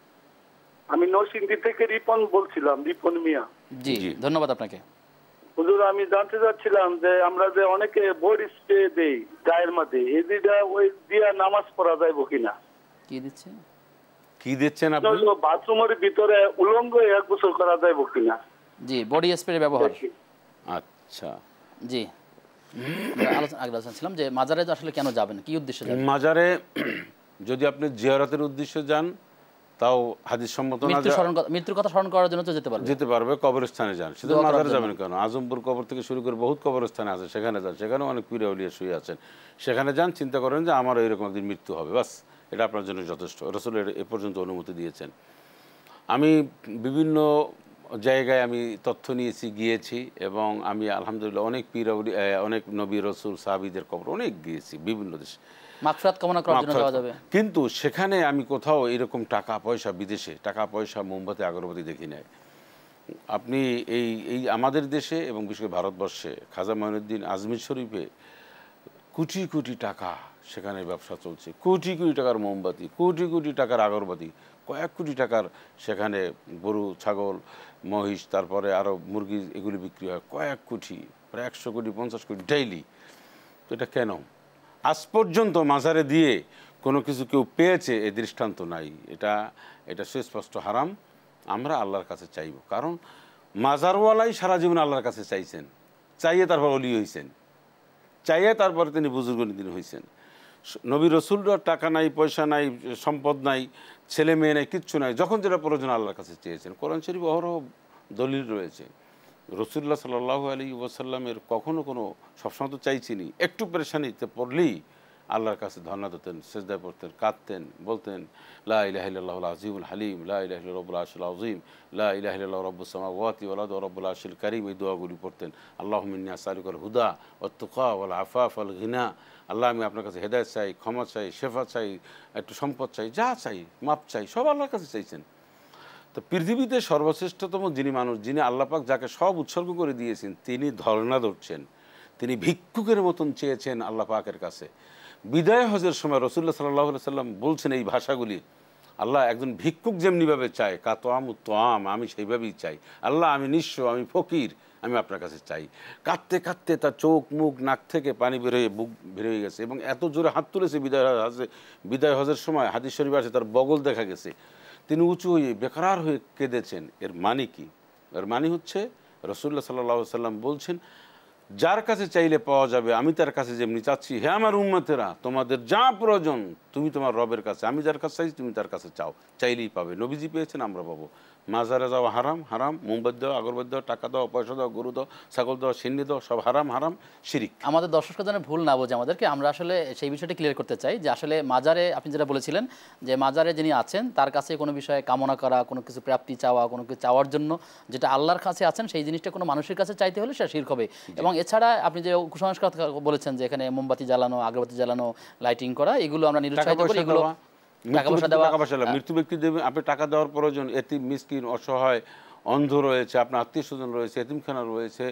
আমি নরসিংদী থেকে রিপন বলছিলাম, রিপন মিয়া। জি, ধন্যবাদ আপনাকে। হুজুর, আমি জানতে চাচ্ছিলাম যে আমরা যে অনেকে বডি স্প্রে দেই গায়ের মধ্যে, এই দিটা ওই দিয়া নামাজ পড়া যাইব কিনা? কি দিচ্ছে, কি দিচ্ছেন আপনি? বাথরুমের ভিতরে উলঙ্গ এক গোসল করা যাইব কিনা? জি, বডি স্প্রে ব্যবহার। আচ্ছা, জি, আলোচনা ছিলাম যে মাজারে আসলে কেন যাবেন, কি উদ্দেশ্যে যাবেন? মাজারে যদি আপনি জিয়ারতের উদ্দেশ্যে যান, তাও হাদিস সম্মত না, মৃত্যুর কথা স্মরণ করার জন্য তো যেতে পারবে। কবরস্থানে যান, শুধু মাজারে যাবেন কেন? আজমপুর কবর থেকে শুরু করে বহুত কবরস্থানে আছে, সেখানে যান, সেখানেও অনেক পীর আউলিয়া শুয়ে আছেন, সেখানে যান, চিন্তা করেন যে আমার এরকম একদিন মৃত্যু হবে, বাস, এটা আপনার জন্য যথেষ্ট। রাসূল এ পর্যন্ত অনুমতি দিয়েছেন। আমি বিভিন্ন জায়গায় আমি তথ্য নিয়েছি, গিয়েছি, এবং আমি আলহামদুলিল্লাহ অনেক পীর আউলিয়া, অনেক নবী রসুল সাহাবীদের কবর অনেক গিয়েছি, বিভিন্ন দেশে মাগফিরাত কামনা করার জন্য যাওয়া যাবে। কিন্তু সেখানে আমি কোথাও এরকম টাকা পয়সা, বিদেশে টাকা পয়সা, মোমবাতি, আগরবাতি দেখি নাই। আপনি এই আমাদের দেশে এবং বিশেষ করে ভারতবর্ষে খাজা মাইনুদ্দিন আজমির শরীফে কোটি কোটি টাকা সেখানে ব্যবসা চলছে, কোটি কোটি টাকার মোমবাতি, কোটি কোটি টাকার আগরবাতি, কয়েক কোটি টাকার সেখানে গরু, ছাগল, মহিষ, তারপরে আরও মুরগি, এগুলি বিক্রি হয় কয়েক কোটি, প্রায় 100 কোটি 50 কোটি ডেইলি। তো এটা কেন? আজ পর্যন্ত মাজারে দিয়ে কোনো কিছু কেউ পেয়েছে এ দৃষ্টান্ত নাই। এটা সুস্পষ্ট হারাম। আমরা আল্লাহর কাছে চাইব, কারণ মাজারওয়ালাই সারা জীবন আল্লাহর কাছে চাইছেন, চাইয়ে তারপর ওলি হয়েছেন। চাইয়া তারপরে তিনি বুজুর্গ তিনি হয়েছেন। নবী রসুলরা টাকা নাই, পয়সা নাই, সম্পদ নাই, ছেলে মেয়ে নাই, কিচ্ছু নাই, যখন যেটা প্রয়োজন আল্লাহর কাছে চেয়েছেন। কোরআন শরীফ অহরহ দলিল রয়েছে। রসুল্লাহ সাল্লাল্লাহু আলাইহি ওয়াসাল্লামের কখনো কোনো, সবসময় তো চাইছিনি, একটু পেরেশানিতে পড়লেই আল্লাহর কাছে ধর্ণা দিতেন, সেজদায় পড়তেন, কাঁদতেন, বলতেন লা ইলাহা ইল্লাল্লাহুল আজিমুল হালিম, লা ইলাহা ইল্লাল্লাহু রাব্বুল আরশিল আযীম, লা ইলাহা ইল্লাল্লাহু রাব্বুস সামাওয়াতি ওয়াল আরদি ওয়া রাব্বুল আরশিল কারীম। এই দোয়াগুলি পড়তেন। আল্লাহুম্মা ইন্নী আসআলুকাল হুদা ওয়াত তুকা ওয়াল আফাফ ওয়াল গিনা। আল্লাহ, আমি আপনার কাছে হেদায়েত চাই, ক্ষমা চাই, শেফা চাই, একটু সম্পদ চাই, যা চাই, মাপ চাই, সব আল্লাহর কাছে চাইছেন। তো পৃথিবীতে সর্বশ্রেষ্ঠতম যিনি মানুষ, যিনি আল্লাহ পাক যাকে সব উৎসর্গ করে দিয়েছেন, তিনি ধর্ণা ধরছেন, তিনি ভিক্ষুকের মতন চেয়েছেন আল্লাহ পাকের কাছে। বিদায় হজের সময় রাসূলুল্লাহ সাল্লাল্লাহু আলাইহি সাল্লাম বলছেন এই ভাষাগুলি, আল্লাহ একজন ভিক্ষুক যেমনিভাবে চায়, কাতোয়াম তোয়াম, আমি সেইভাবেই চাই। আল্লাহ, আমি নিঃস্ব, আমি ফকির, আমি আপনার কাছে চাই। কাঁদতে কাঁদতে তার চোখ, মুখ, নাক থেকে পানি বেরোয়, বুক বেরোয় গেছে, এবং এত জোরে হাত তুলেছে বিদায় হজের সময়, হাদিস শরীফে আছে তার বগল দেখা গেছে। তিনি উঁচু হয়ে বেকরার হয়ে কেঁদেছেন। এর মানে কি? এর মানে হচ্ছে রাসূলুল্লাহ সাল্লাল্লাহু আলাইহি সাল্লাম বলছেন, যার কাছে চাইলে পাওয়া যাবে, আমি তার কাছে যেমনি চাচ্ছি, হে আমার উম্মতেরা, তোমাদের যা প্রয়োজন তুমি তোমার রবের কাছে, আমি যার কাছে চাইছি তুমি তার কাছে চাও, চাইলেই পাবে। নবীজি পেয়েছেন, আমরা পাবো। মাজারে যাওয়া হারাম, হারাম। মোমবাতি দেওয়া, আগরবাতি দেওয়া, টাকা দেওয়া, পয়সা দেওয়া, গরু দেওয়া, ছাগল দেওয়া, সিন্নি দেওয়া, সব হারাম, হারাম, শিরিক। আমাদের দর্শকরা যেন ভুল না বোঝে আমাদেরকে, আমরা আসলে সেই বিষয়টা ক্লিয়ার করতে চাই যে আসলে মাজারে, আপনি যেটা বলেছিলেন যে মাজারে যিনি আছেন তার কাছে কোনো বিষয়ে কামনা করা, কোনো কিছু প্রাপ্তি চাওয়া, কোনো কিছু চাওয়ার জন্য যেটা আল্লাহর কাছে আছেন সেই জিনিসটা কোনো মানুষের কাছে চাইতে হলে সেটা শিরক হবে। এবং এছাড়া আপনি যে কুসংস্কার বলেছেন যে এখানে মোমবাতি জ্বালানো, আগরবাতি জ্বালানো, লাইটিং করা, এগুলো আমরা নিরুৎসাহিত করি। এগুলো টাকা পয়সা দেওয়া, মৃত্যু ব্যক্তি দেবে, আপনি টাকা দেওয়ার প্রয়োজন, এতিম, মিসকিন, অসহায়, অন্ধ রয়েছে, আপনার আত্মীয় স্বজন রয়েছে, এতিমখানা রয়েছে,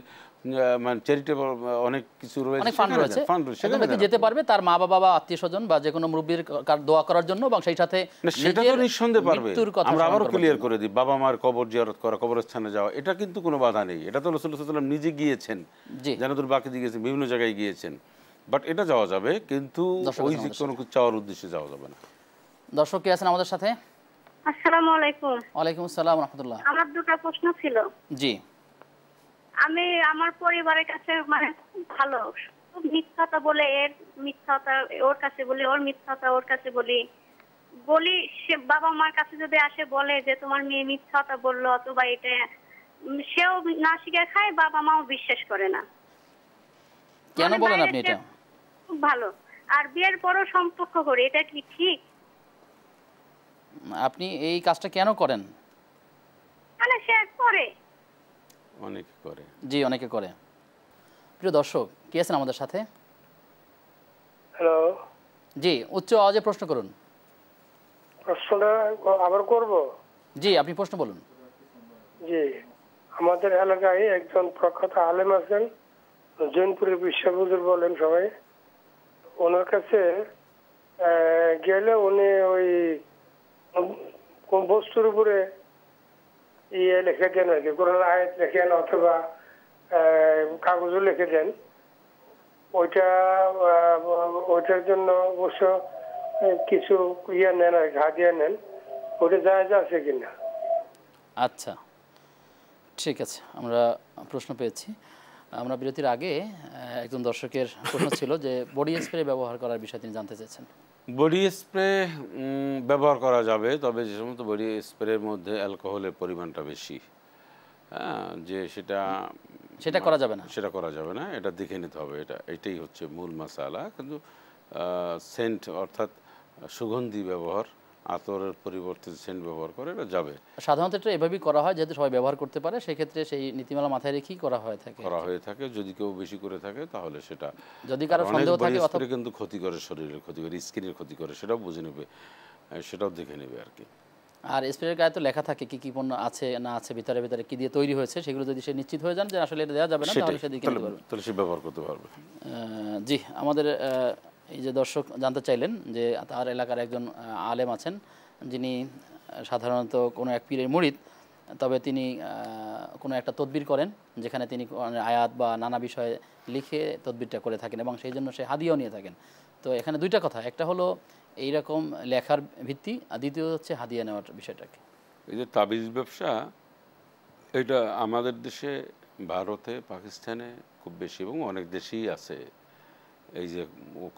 মানে চ্যারিটেবল অনেক কিছু রয়েছে, অনেক ফান্ড রয়েছে, সেখানে যেতে পারবে তার মা বাবা বা আত্মীয় স্বজন বা যে কোনো মুরব্বির দোয়া করার জন্য, এবং সেই সাথে সেটা তো নিঃসন্দেহে পারবে। আমরা আবারও ক্লিয়ার করে দিই, বাবা মার কবর জিয়ারত করা, কবরস্থানে যাওয়া, এটা কিন্তু কোনো বাধা নেই। এটা তো রাসূলুল্লাহ সাল্লাল্লাহু আলাইহি ওয়াসাল্লাম নিজে গিয়েছেন, জান্নাতুল বাকি গিয়েছেন, বিভিন্ন জায়গায় গিয়েছেন, বাট এটা যাওয়া যাবে, কিন্তু ওই যে কোনো কিছু চাওয়ার উদ্দেশ্যে যাওয়া যাবে না। দর্শক কে আছেন আমাদের সাথে? আসসালামু আলাইকুম। ওয়ালাইকুম আসসালাম রাহমাতুল্লাহ। আমার দুটো প্রশ্ন ছিল। জি। আমি আমার পরিবারের কাছে মানে খুব ভালো, মিথ্যাটা বলে এর মিথ্যাটা ওর কাছে বলি, ওর মিথ্যাটা ওর কাছে বলি, সে বাবা মার কাছে যদি আসে বলে যে তোমার মেয়ে মিথ্যাটা বললো অথবা এটা, সেও না শিখে খায়, বাবা মাও বিশ্বাস করে না। কেন বলেন আপনি এটা? খুব ভালো। আর বিয়ের পরও সম্পর্ক করে, এটা কি ঠিক? আপনি এই কাজটা কেন করেন? মানে সে করে, অনেকে করে। জি, অনেকে করে। প্রিয় দর্শক, কে আছেন আমাদের সাথে? হ্যালো। জি, উচ্চ আওয়াজে প্রশ্ন করুন। প্রশ্নটা আবার করব? জি, আপনি প্রশ্ন বলুন। জি, আমাদের এলাকায় একজন প্রখ্যাত আলেম আছেন, জৈনপুরের বিশ্ববুজুর বলেন সবাই। ওনার কাছে গেলে উনি ওই কোন বস্তুর উপরে লিখে দেন আর কি, কোরআন আয়াত লেখেন অথবা কাগজও লিখে দেন। ওইটার জন্য অবশ্য কিছু নেন আর কি, হাদিয়া নেন। ওটা জায়েজ আছে কিনা? আচ্ছা, ঠিক আছে, আমরা প্রশ্ন পেয়েছি। আমরা বিরতির আগে একজন দর্শকের প্রশ্ন ছিল যে বডি স্প্রে ব্যবহার করার বিষয়ে তিনি জানতে চেয়েছেন। বডি স্প্রে ব্যবহার করা যাবে, তবে যে সমস্ত বডি স্প্রের মধ্যে অ্যালকোহলের পরিমাণটা বেশি, হ্যাঁ, যে সেটা করা যাবে না, সেটা করা যাবে না, এটা দেখে নিতে হবে। এটাই হচ্ছে মূল মাসালা। কিন্তু সেন্ট অর্থাৎ সুগন্ধি ব্যবহার, আতরের পরিবর্তে সেন্ট ব্যবহার করে এটা যাবে। সাধারণত এটা এভাবেই করা হয়, যেহেতু সবাই ব্যবহার করতে পারে, সেক্ষেত্রে সেই নীতিমালা মাথায় রেখেই করা হয়ে থাকে। যদি কেউ বেশি করে থাকে তাহলে সেটা, যদি কারো সন্দেহ থাকে, অথবা কিন্তু ক্ষতি করে, শরীরের ক্ষতি করে, স্কিনের ক্ষতি করে, সেটাও বুঝে নেবে, সেটাও দেখে নেবে আর কি। আর স্প্রের গায়ে তো লেখা থাকে কি কি পণ্য আছে না আছে, ভিতরে ভিতরে কি দিয়ে তৈরি হয়েছে, সেগুলো যদি সে নিশ্চিত হয়ে যান যে আসলে এটা দেওয়া যাবে না, তাহলে সে দেখে নিতে পারবে, তাহলে সে ব্যবহার করতে পারবে। জি, আমাদের এই যে দর্শক জানতে চাইলেন যে তার এলাকার একজন আলেম আছেন যিনি সাধারণত কোনো এক পীরের মুরিদ, তবে তিনি কোনো একটা তদবির করেন যেখানে তিনি আয়াত বা নানা বিষয়ে লিখে তদবিরটা করে থাকেন, এবং সেই জন্য সে হাদিয়াও নিয়ে থাকেন। তো এখানে দুইটা কথা, একটা হলো এইরকম লেখার ভিত্তি, আর দ্বিতীয় হচ্ছে হাদিয়া নেওয়ার বিষয়টাকে। এই যে তাবিজ ব্যবসা, এটা আমাদের দেশে, ভারতে, পাকিস্তানে খুব বেশি, এবং অনেক দেশেই আছে। এই যে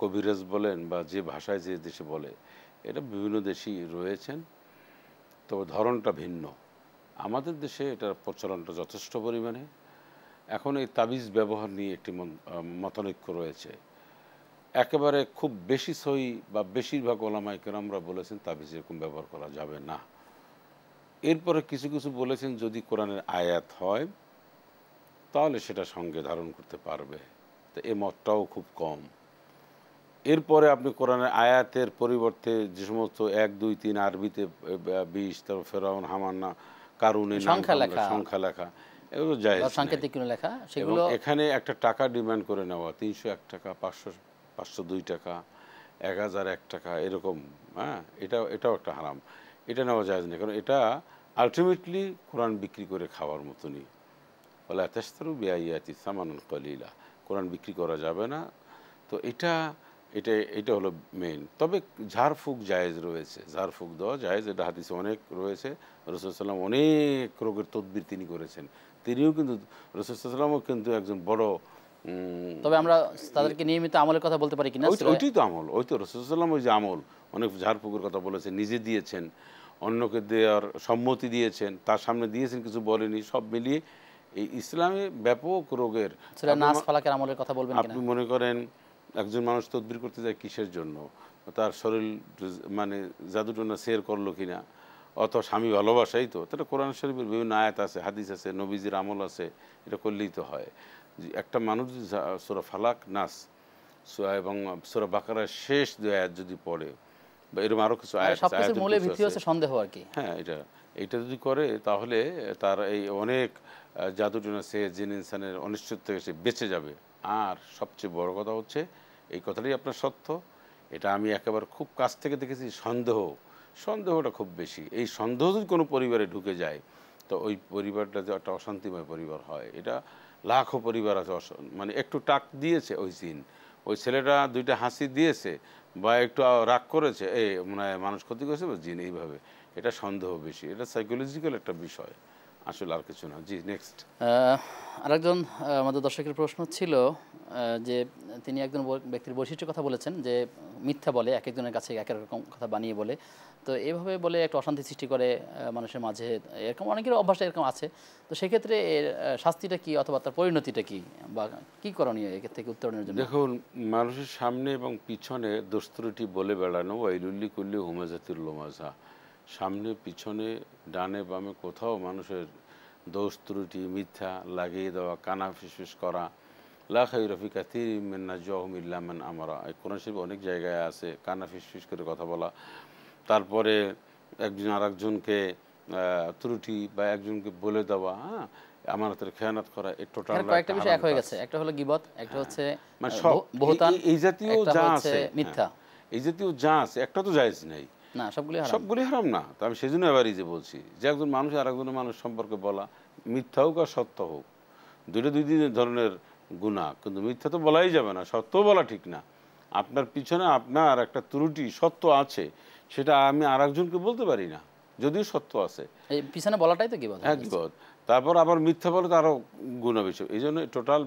কবিরাজ বলেন বা যে ভাষায় যে দেশে বলে, এটা বিভিন্ন দেশেই রয়েছেন, তবে ধরনটা ভিন্ন। আমাদের দেশে এটার প্রচলনটা যথেষ্ট পরিমাণে। এখন এই তাবিজ ব্যবহার নিয়ে একটি মতানৈক্য রয়েছে। একেবারে খুব বেশি সহি বা বেশিরভাগ ওলামায়ে কেরামরা বলেছেন তাবিজ এরকম ব্যবহার করা যাবে না। এরপরে কিছু কিছু বলেছেন যদি কোরআনের আয়াত হয় তাহলে সেটা সঙ্গে ধারণ করতে পারবে, তো এ মতটাও খুব কম। এরপরে আপনি কোরআনের আয়াতের পরিবর্তে যে সমস্ত 1, 2, 3 আরবিতে 20, তারপর ফেরাউন, হামান্না, কারুনে সংখ্যা লেখা, এগুলো জায়েজ সাংকেতিক লেখা, এবং সেগুলো এখানে একটা টাকা ডিমান্ড করে নেওয়া, 301 টাকা, 502 টাকা, 1001 টাকা এরকম, হ্যাঁ, এটাও একটা হারাম। এটা নেওয়া যায় না, কারণ এটা আলটিমেটলি কোরআন বিক্রি করে খাওয়ার মতনই। ওয়ালা তাশতারু বিআয়াতি সামানান কলিলা, কোরআন বিক্রি করা যাবে না। তো এটা হলো মেইন। তবে ঝাড়ফুঁক জায়েজ রয়েছে, ঝাড়ফুঁক দেওয়া জায়েজ, এটা হাদিসে অনেক রয়েছে। রাসূল সাল্লাল্লাহু আলাইহি ওয়াসাল্লাম অনেক রোগের তদবির তিনি করেছেন। তিনিও কিন্তু, রাসূল সাল্লাল্লাহু আলাইহি ওয়াসাল্লামও কিন্তু একজন বড়, তবে আমরা তাদেরকে নিয়মিত আমলের কথা বলতে পারি কিনা? ওইটাই তো আমল, ওই তো রাসূল সাল্লাল্লাহু আলাইহি ওয়াসাল্লাম ওই যে আমল, অনেক ঝাড়ফুঁকের কথা বলেছেন, নিজে দিয়েছেন, অন্যকে দেওয়ার সম্মতি দিয়েছেন, তার সামনে দিয়েছেন, কিছু বলেনি, সব মিলিয়ে এই ইসলামে ব্যাপক রোগের। সূরা নাস ফালাকের আমলের কথা বলবেন কিনা? আপনি মনে করেন একজন মানুষ তদবির করতে যায় কিসের জন্য, তার শরীর মানে জাদুটনা শেয়ার করলো কিনা, অথবা স্বামী ভালোবাসাই তো, তাহলে কোরআন শরীফের বিভিন্ন আয়াত আছে, হাদিস আছে, নবীজির আমল আছে, এটা করলেই তো হয়। একটা মানুষ সূরা ফালাক, নাস এবং সূরা বাকারার শেষ 2 আয়াত যদি পড়ে, বা এরকম আরো কিছু আয়াত আছে, সবকিছুর মূলে ভিত্তি হচ্ছে সন্দেহ আর কি। হ্যাঁ, এটা যদি করে তাহলে তার এই অনেক জাদুটনা সে জিন ইনসানের অনিশ্চিত থেকে সে বেঁচে যাবে। আর সবচেয়ে বড় কথা হচ্ছে, এই কথাটাই আপনার সত্য, এটা আমি একেবারে খুব কাছ থেকে দেখেছি, সন্দেহটা খুব বেশি। এই সন্দেহ যদি কোনো পরিবারে ঢুকে যায় তো ওই পরিবারটা যে একটা অশান্তিময় পরিবার হয়। এটা লাখো পরিবার আছে, মানে একটু টাক দিয়েছে ওই জিন, ওই ছেলেটা 2টা হাসি দিয়েছে বা একটু রাগ করেছে, মনে হয় মানুষ ক্ষতি করেছে বা জিন, এইভাবে। এটা সন্দেহ বেশি, এটা সাইকোলজিক্যাল একটা বিষয়, আসলে আর কিছু না। জি, নেক্সট। আরেকজন আমাদের দর্শকের প্রশ্ন ছিল যে তিনি একজন ব্যক্তির বৈশিষ্ট্যের কথা বলেছেন যে মিথ্যা বলে, এক একজনের কাছে এক এক রকম কথা বানিয়ে বলে, তো এইভাবে বলে একটা অশান্তি সৃষ্টি করে মানুষের মাঝে, এরকম অনেকের অভ্যাস এরকম আছে। তো সেক্ষেত্রে এর শাস্তিটা কি অথবা তার পরিণতিটা কি বা কী করণীয় এর থেকে উত্তরণের জন্য? দেখুন, মানুষের সামনে এবং পিছনে দোষ ত্রুটি বলে বেড়ানো, ওয়াইলুল্লি কুল্লি হুমাজাতুল লুমাজা, সামনে পিছনে ডানে বামে কোথাও মানুষের দোষ ত্রুটি মিথ্যা লাগিয়ে দেওয়া, কানা ফিসফিস করা, লা খায়রা ফি কাসীরিম মিন নাজওয়াহুম ইল্লা মান আমারা, কোরআন শরীফে অনেক জায়গায় আছে কানা ফিসফিস করে কথা বলা। তারপরে একজন আরেকজনকে ত্রুটি বা একজনকে বলে দেওয়া, হ্যাঁ, আমানতের খেয়ানত করা, এই টোটাল কয়েকটা বিষয় এক হয়ে গেছে, একটা হলো গীবত, একটা হচ্ছে মানে সব বহুতান, এই জাতীয় যা আছে মিথ্যা, এই জাতীয় যা আছে, একটা তো জায়েজ নেই না, সবগুলি হারাম না। তো আমি সেজন্য এবারই যে বলছি যে একজন মানুষ আর একজনের মানুষ সম্পর্কে বলা, মিথ্যা হোক আর সত্য হোক, দুই ধরনের গুনাহ, কিন্তু মিথ্যা তো বলাই যাবে না, সত্যও বলা ঠিক না। আপনার পিছনে আপনার একটা ত্রুটি সত্য আছে, সেটা আমি আর একজনকে বলতে পারি না, যদিও সত্য আছে, এই পিছনে বলাটাই তো গীবত। হ্যাঁ, গীবত। তারপর আবার মিথ্যা বলে তো আরও গুনাহ বেশি। এই জন্য টোটাল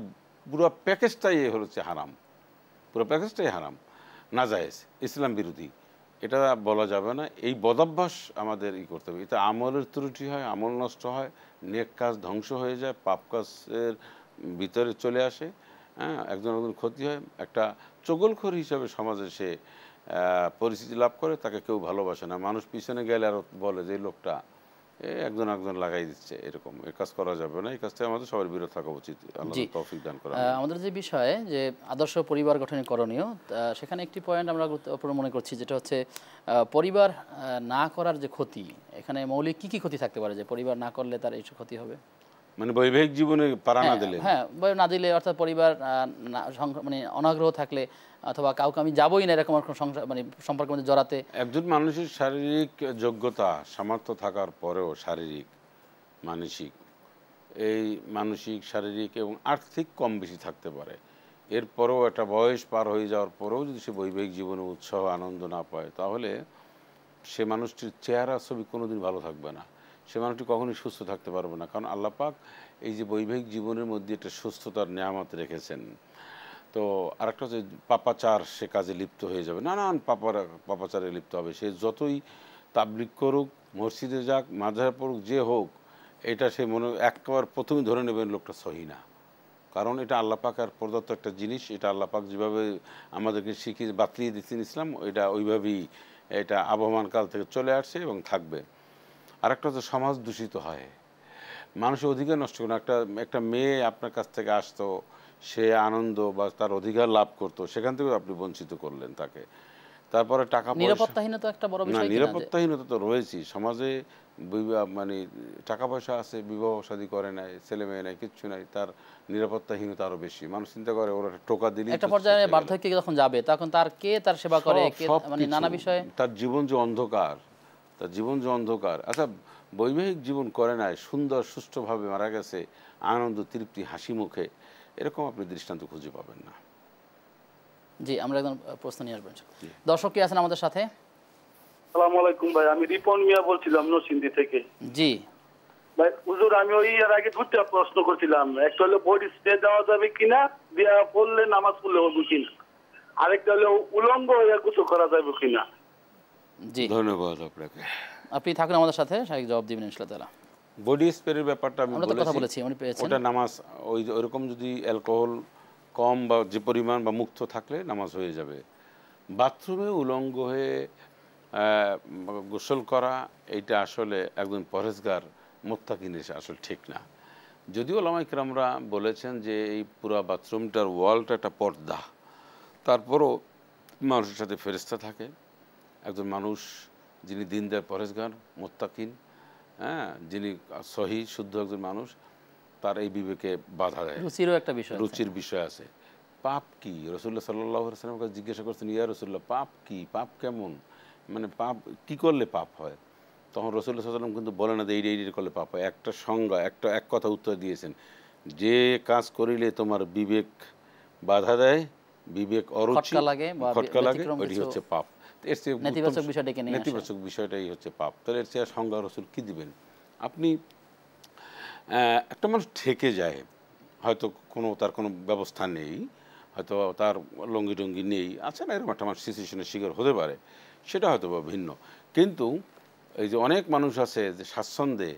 পুরো প্যাকেজটাই হচ্ছে হারাম, পুরো প্যাকেজটাই হারাম, নাজায়েজ, ইসলাম বিরোধী, এটা বলা যাবে না। এই বদাভ্যাস আমাদের করতে হবে। এটা আমলের ত্রুটি হয়, আমল নষ্ট হয়, নেক কাজ ধ্বংস হয়ে যায়, পাপ কাজের ভিতরে চলে আসে, হ্যাঁ, একজন ক্ষতি হয়, একটা চগলখড় হিসাবে সমাজে সে পরিচিতি লাভ করে, তাকে কেউ ভালোবাসে না। মানুষ পিছনে গেলে আর বলে যে লোকটা একজন লাগাই দিচ্ছে, এরকম এই কাজ করা যাবে না। এই কাজ থেকে আমাদের সবার বিরত থাকা উচিত। আল্লাহ তৌফিক দান করেন। আমাদের যে বিষয়ে যে আদর্শ পরিবার গঠনের করণীয়, সেখানে একটি পয়েন্ট আমরা গুরুত্বপূর্ণ মনে করছি, যেটা হচ্ছে পরিবার না করার যে ক্ষতি, এখানে মৌলিক কি কি ক্ষতি থাকতে পারে যে পরিবার না করলে তার এই ক্ষতি হবে? মানে বৈবাহিক জীবনে পারা না দিলে, হ্যাঁ, না দিলে, অর্থাৎ পরিবার মানে অনাগ্রহ থাকলে, অথবা কাউকে আমি যাবই না এরকম মানে সম্পর্কের মধ্যে জড়াতে। একজন মানুষের শারীরিক যোগ্যতা সামর্থ্য থাকার পরেও শারীরিক, মানসিক, এই মানসিক, শারীরিক এবং আর্থিক কম বেশি থাকতে পারে, এরপরেও একটা বয়স পার হয়ে যাওয়ার পরেও যদি সে বৈবাহিক জীবনে উৎসাহ আনন্দ না পায়, তাহলে সে মানুষটির চেহারা ছবি কোনোদিন ভালো থাকবে না, সে মানুষটি কখনোই সুস্থ থাকতে পারবে না। কারণ আল্লাহ পাক এই যে বৈবাহিক জীবনের মধ্যে একটা সুস্থতার নিয়ামত রেখেছেন, তো আরেকটা হচ্ছে পাপাচার, সে কাজে লিপ্ত হয়ে যাবে, নানান পাপাচারে লিপ্ত হবে। সে যতই তাবলিগ করুক, মসজিদে যাক, মাযহাব পড়ুক, যে হোক, এটা সে মনে একবার প্রথমেই ধরে নেবেন লোকটা সহি না। কারণ এটা আল্লাহ পাকের প্রদত্ত একটা জিনিস, এটা আল্লাহ পাক যেভাবে আমাদেরকে শিখিয়ে বাতলিয়ে দিচ্ছেন ইসলাম, এটা ওইভাবেই এটা আবহমান কাল থেকে চলে আসছে এবং থাকবে। আরেকটা হচ্ছে সমাজ দূষিত হয়, মানুষের অধিকার নষ্ট করে। একটা মেয়ে আপনার কাছ থেকে আসতো, সে আনন্দ বা তার অধিকার লাভ করতো, সেখান থেকেও আপনি বঞ্চিত করলেন তাকে। তারপরে টাকা পয়সা, নিরাপত্তাহীনতা একটা বড় না বিষয় কিনা? নিরাপত্তাহীনতা তো রয়েছেই সমাজে। মানে টাকা পয়সা আছে, বিবাহ শাদী করে নাই, ছেলে মেয়ে নাই, কিচ্ছু নাই, তার নিরাপত্তাহীনতা আরো বেশি। মানুষ চিন্তা করে ওরা টোকা দিলে একটা পর্যায়ে বার্ধক্যে যখন যাবে তখন তার কে তার সেবা করে, কে মানে নানা বিষয়ে তার জীবন যে অন্ধকার, তার জীবন যে অন্ধকার। আচ্ছা, বৈবাহিক জীবন করে নাই, সুন্দর সুষ্ঠুভাবে মারা গেছে, আনন্দ তৃপ্তি হাসি মুখে, এরকম আপনি দৃষ্টান্ত খুঁজে পাবেন না। জি, আমরা একদম প্রশ্ন নিয়ে আসবেন। দর্শক কি আছেন আমাদের সাথে? আসসালামু আলাইকুম ভাই, আমি রিপন মিয়া বলছিলাম নরসিংদী থেকে। জি ভাই হুজুর, আমি ওই এর আগে দুটো প্রশ্ন করছিলাম। একটা হলো বডি স্প্রে দেওয়া যাবে কিনা, দেওয়া পড়লে নামাজ পড়লে হবে কিনা, আরেকটা হলো উলঙ্গ হয়ে গোসল করা যাবে কিনা। জি ধন্যবাদ আপনাকে। আপনি থাকুন আমাদের সাথে, সঠিক জবাব দিবেন ইনশাআল্লাহ। বডি স্প্রের ব্যাপারটা আমি বলেছি, উনি পেয়েছেন। ওটা নামাজ ওইরকম যদি অ্যালকোহল কম বা যে পরিমাণ বা মুক্ত থাকলে নামাজ হয়ে যাবে। বাথরুমে উলঙ্গ হয়ে গোসল করা, এইটা আসলে একজন পরহেজগার মুত্তাকিনের আসলে ঠিক না। যদিও ওলামায়ে কেরামরা বলেছেন যে এই পুরো বাথরুমটার ওয়ালটা একটা পর্দা, তারপরও মানুষের সাথে ফেরেশতা থাকে। একজন মানুষ যিনি দিনদার পরহেজগার মুত্তাকিন, হ্যাঁ, যিনি সহি শুদ্ধ একজন মানুষ, তার এই বিবেকে বাধা দেয়। রুচিরও একটা বিষয়, রুচির বিষয় আছে। পাপ কি? রাসূলুল্লাহ সাল্লাল্লাহু আলাইহি ওয়াসাল্লামের কাছে জিজ্ঞাসা করছেন, ইয়া রাসূলুল্লাহ, পাপ কি? পাপ কেমন? মানে পাপ কি করলে পাপ হয়? তখন রাসূলুল্লাহ সাল্লাল্লাহু আলাইহি ওয়াসাল্লাম কিন্তু বলে না যে এই করলে পাপ হয়। একটা সংজ্ঞা, এক কথা উত্তর দিয়েছেন, যে কাজ করিলে তোমার বিবেক বাধা দেয়, বিবেক অরুচি খটকা লাগে, ওইটি হচ্ছে পাপ। এর চেয়ে নেতিবাচক বিষয়টাই হচ্ছে পাপ। তাহলে এর চেয়ে সংজ্ঞা রাসূল কি দিবেন? আপনি একটা মানুষ ঠেকে যায়, হয়তো তার কোনো ব্যবস্থা নেই, হয়তো তার লঙ্গি টঙ্গি নেই, আছে না, এরকম একটা মানুষ সিচুয়েশনের শিকার হতে পারে, সেটা হয়তো বা ভিন্ন। কিন্তু এই যে অনেক মানুষ আছে যে স্বাচ্ছন্দ্যে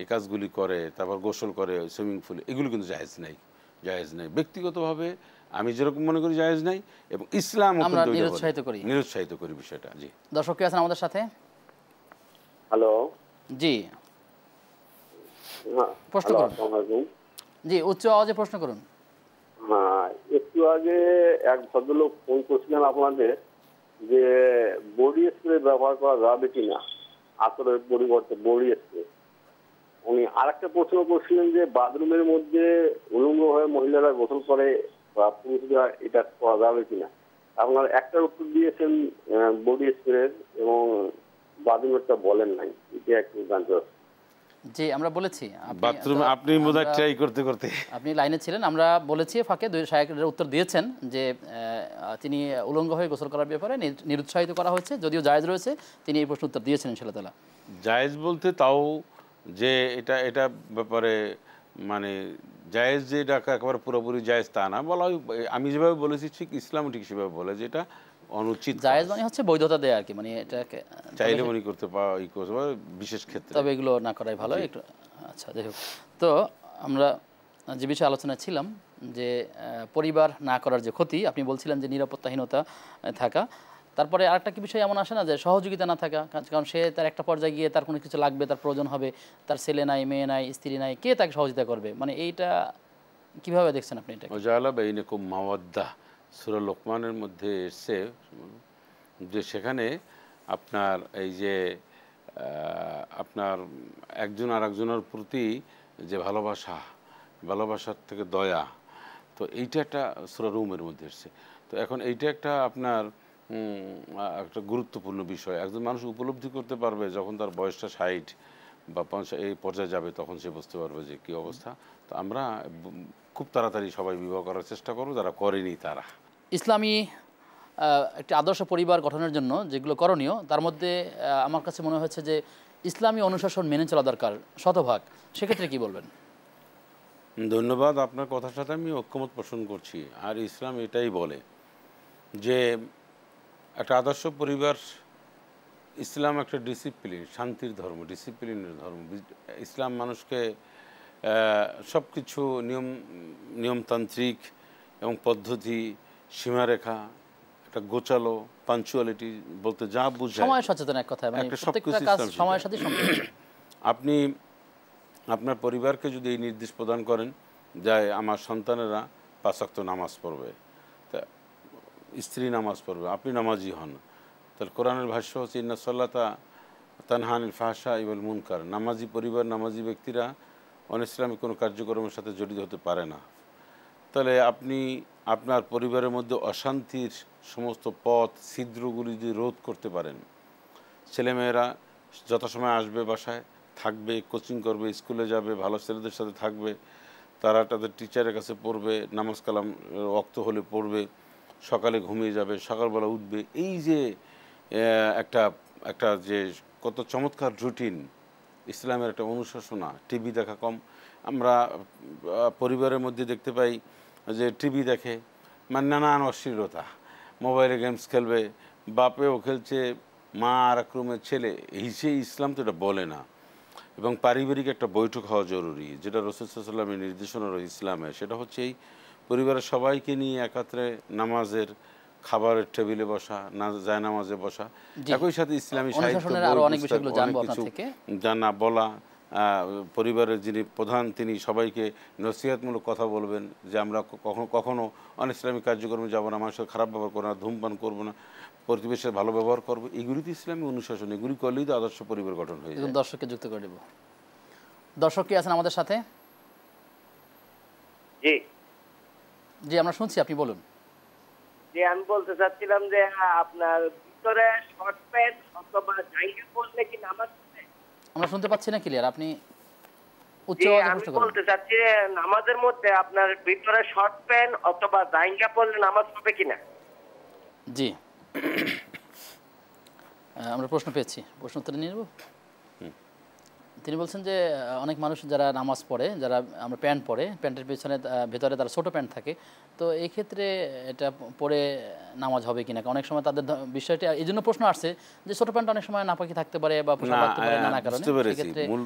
এই কাজগুলি করে, তারপর গোসল করে সুইমিং পুলে, এগুলো কিন্তু জায়েজ নাই। ব্যক্তিগতভাবে আমি যেরকম মনে করি জায়েজ নাই, এবং ইসলাম নিরুৎসাহিত করি বিষয়টা। জি, দর্শক কি আছেন আমাদের সাথে? হ্যালো, জি প্রশ্ন করুন। জি, উচ্চ আওয়াজে প্রশ্ন করুন। হ্যাঁ, একটু আগে এক ভদ্রলোক ফোন করছিলেন আপনাদের যে বডি স্প্রে ব্যবহার করা যাবে কিনা, আতরের পরিবর্তে বডি স্প্রে। উনি আরেকটা প্রশ্ন করছিলেন যে বাথরুমের মধ্যে উলঙ্গ হয়ে মহিলারা গোসল করে বা পুরুষরা, এটা করা যাবে কিনা। আপনার একটা উত্তর দিয়েছেন বডি স্প্রে, এবং বাথরুমেরটা বলেন নাই, এটা একটু জানতে চাচ্ছি। জি, আমরা বলেছি বাথরুম আপনি বোধহয় ট্রাই করতে করতে আপনি লাইনে ছিলেন, আমরা বলেছি ফাঁকে দুই শায়খের উত্তর দিয়েছেন যে তিনি উলঙ্গ হয়ে গোসল করার ব্যাপারে নিরুৎসাহিত করা হয়েছে, যদিও জায়েজ রয়েছে, তিনি এই প্রশ্ন উত্তর দিয়েছেন ইনশাআল্লাহ তাআলা। জায়েজ বলতে তাও যে এটা ব্যাপারে মানে জায়েজ যে এটা একেবারে পুরোপুরি জায়েজ তা না বলা। আমি যেভাবে বলেছি ঠিক ইসলামও ঠিক সেভাবে বলে যে এটা অনুচিত। জায়েজ মানে হচ্ছে বৈধতা দেয়া আর কি, মানে এটাকে চাইলে মনে করতে পারে বিশেষ ক্ষেত্রে, তবে এগুলো না করাই ভালো একটু। আচ্ছা, যাই হোক, তো আমরা যে বিষয়ে আলোচনা ছিলাম যে পরিবার না করার যে ক্ষতি, আপনি বলছিলেন যে নিরাপত্তাহীনতা থাকা, তারপরে আরেকটা কি বিষয় এমন আসে না যে সহযোগিতা না থাকা, কারণ সে তার একটা পর্যায়ে গিয়ে তার কোনো কিছু লাগবে, তার প্রয়োজন হবে, তার ছেলে নাই, মেয়ে নাই, স্ত্রী নাই, কে তাকে সহযোগিতা করবে, মানে এইটা কিভাবে দেখছেন আপনি? এটা ওয়াজালা বাইনাকুম মাওয়াদ্দা, সূরা লোকমানের মধ্যে এসছে যে সেখানে আপনার এই যে আপনার একজন আর একজনের প্রতি যে ভালোবাসার থেকে দয়া, তো এইটা একটা সূরা রুমের মধ্যে এসছে। তো এখন এইটা একটা আপনার একটা গুরুত্বপূর্ণ বিষয়। একজন মানুষ উপলব্ধি করতে পারবে যখন তার বয়সটা 60 বা 50 এই পর্যায়ে যাবে, তখন সে বুঝতে পারবে যে কী অবস্থা। তো আমরা খুব তাড়াতাড়ি সবাই বিবাহ করার চেষ্টা করবো, যারা করেনি তারা। ইসলামী একটি আদর্শ পরিবার গঠনের জন্য যেগুলো করণীয়, তার মধ্যে আমার কাছে মনে হচ্ছে যে ইসলামী অনুশাসন মেনে চলা দরকার শতভাগ। সেক্ষেত্রে কি বলবেন? ধন্যবাদ। আপনার কথার সাথে আমি ঐক্যমত পোষণ করছি। আর ইসলাম এটাই বলে যে একটা আদর্শ পরিবার, ইসলাম একটা ডিসিপ্লিন, শান্তির ধর্ম, ডিসিপ্লিনের ধর্ম। ইসলাম মানুষকে সব কিছু নিয়মতান্ত্রিক এবং পদ্ধতি, সীমারেখা, একটা গোছালো পাঞ্চুয়ালিটি বলতে যা বোঝায়, সময় সচেতন এক কথায়, মানে একটা প্রত্যেকটা সবকিছু কাজ ইসলাম সময়ের শেখায়। সাথে সম্পৃক্ত। আপনি আপনার পরিবারকে যদি এই নির্দেশ প্রদান করেন যে আমার সন্তানেরা 5 ওয়াক্ত নামাজ পড়বে, তা স্ত্রী নামাজ পড়বে, আপনি নামাজি হন, তাহলে কোরআনের ভাষ্য হচ্ছে ইন্না সাল্লাতা তানহা আনিল ফাহশা ওয়াল মুনকার। নামাজি পরিবার, নামাজি ব্যক্তিরা অনিসলামিক কোনো কার্যক্রমের সাথে জড়িত হতে পারে না। তাহলে আপনি আপনার পরিবারের মধ্যে অশান্তির সমস্ত পথ, ছিদ্রগুলি যদি রোধ করতে পারেন, ছেলেমেয়েরা যথাসময় আসবে, বাসায় থাকবে, কোচিং করবে, স্কুলে যাবে, ভালো ছেলেদের সাথে থাকবে, তারা তাদের টিচারের কাছে পড়বে, নামাজ কালাম ওয়াক্ত হলে পড়বে, সকালে ঘুমিয়ে যাবে, সকালবেলা উঠবে। এই যে একটা একটা যে কত চমৎকার রুটিন, ইসলামের একটা অনুশাসনা। টিভি দেখা কম। আমরা পরিবারের মধ্যে দেখতে পাই যে টিভি দেখে, মানে নানান অশ্লীলতা, মোবাইলে গেমস খেলবে, বাপেও খেলছে, মা আর এক রুমের ছেলে। এই যে ইসলাম তো এটা বলে না। এবং পারিবারিক একটা বৈঠক হওয়া জরুরি, যেটা রাসূল সাল্লাল্লাহু আলাইহি ওয়াসাল্লামের নির্দেশনা রয়েছে ইসলামে। সেটা হচ্ছে এই পরিবারের সবাইকে নিয়ে একাত্রে নামাজের খাবারের টেবিলে বসা, যায় নামাজে বসা, একই সাথে ইসলামী সাহিত্য, অনুশাসনের আরো অনেক বিষয়গুলো জানবো আপনার থেকে। জানা বলা, পরিবারের যিনি প্রধান তিনি সবাইকে নসিহতমূলক কথা বলবেন যে আমরা কখনো অনিসলামিক কার্যক্রমে যাব না, মানুষের খারাপ ব্যবহার করবো না, ধূমপান করবো না, প্রতিবেশের ভালো ব্যবহার করবো। এগুলি তো ইসলামী অনুশাসন, এগুলি করলেই তো আদর্শ পরিবার গঠন হয়ে যায়। দর্শককে যুক্ত করে দেব। দর্শক কি আছেন আমাদের সাথে? জি জি, আমরা শুনছি, আপনি বলুন। জি, আমি বলতে চাচ্ছিলাম যে আপনার ভিতরে শর্ট প্যান্ট অথবা জাঙ্গিয়া পরলে কি নামাজ হবে? আমরা শুনতে পাচ্ছি না ক্লিয়ার, আপনি উচ্চ জি, আওয়াজে আমি প্রশ্ন করুন। বলতে চাচ্ছি যে নামাজের মধ্যে আপনার ভিতরে শর্ট প্যান্ট অথবা জাঙ্গিয়া পরলে নামাজ হবে কিনা? জি, আমরা প্রশ্ন পেয়েছি, প্রশ্ন উত্তর নিয়ে নেব। তিনি বলছেন যে অনেক মানুষ যারা নামাজ পড়ে, যারা আমরা প্যান্ট পরে, প্যান্টের পেছনে ভেতরে তারা ছোটো প্যান্ট থাকে, তো এই ক্ষেত্রে এটা পরে নামাজ হবে কিনা? অনেক সময় তাদের বিষয়টি এই জন্য প্রশ্ন আসছে যে ছোটো প্যান্ট অনেক সময় নাপাকি থাকতে পারে বা পোশাক থাকতে পারে নানা কারণে। বুঝতে পেরেছি। মূল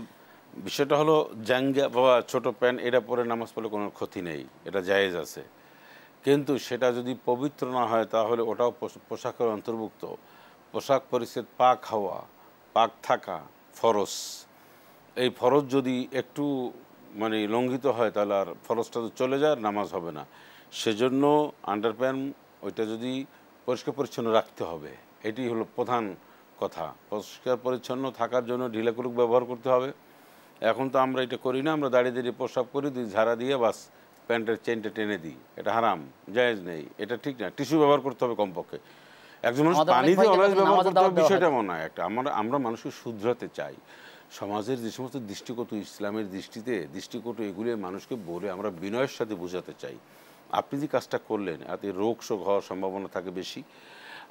বিষয়টা হলো জাঙ্গিয়া বা ছোটো প্যান্ট, এটা পরে নামাজ পড়লে কোনো ক্ষতি নেই, এটা জায়েজ আছে। কিন্তু সেটা যদি পবিত্র না হয় তাহলে ওটাও পোশাকের অন্তর্ভুক্ত। পোশাক পরিচ্ছদ পাক হওয়া, পাক থাকা ফরজ। এই ফরজ যদি একটু মানে লঙ্ঘিত হয় তাহলে আর ফরজটা তো চলে যায়, আর নামাজ হবে না। সেজন্য আন্ডারপ্যান্ট ওইটা যদি পরিষ্কার পরিচ্ছন্ন রাখতে হবে, এটি হলো প্রধান কথা। পরিষ্কার পরিচ্ছন্ন থাকার জন্য ঢিলাকুলুক ব্যবহার করতে হবে। এখন তো আমরা এটা করি না, আমরা দাঁড়িয়ে দাঁড়িয়ে প্রস্রাব করি, ঝাড়া দিয়ে বাস প্যান্টের চেনটা টেনে দিই। এটা হারাম, জায়েজ নেই, এটা ঠিক না। টিস্যু ব্যবহার করতে হবে কমপক্ষে। একজন মানুষ পানিতে অলওয়েজ ব্যবহার করতে হবে বিষয়টা এমন না। একটা আমরা মানুষকে শুধরাতে চাই। সমাজের যে সমস্ত দৃষ্টিকটু, ইসলামের দৃষ্টিকটু, এগুলি মানুষকে বলে আমরা বিনয়ের সাথে বোঝাতে চাই। আপনি যে কাজটা করলেন এতে রোগ শোক হওয়ার সম্ভাবনা থাকে বেশি।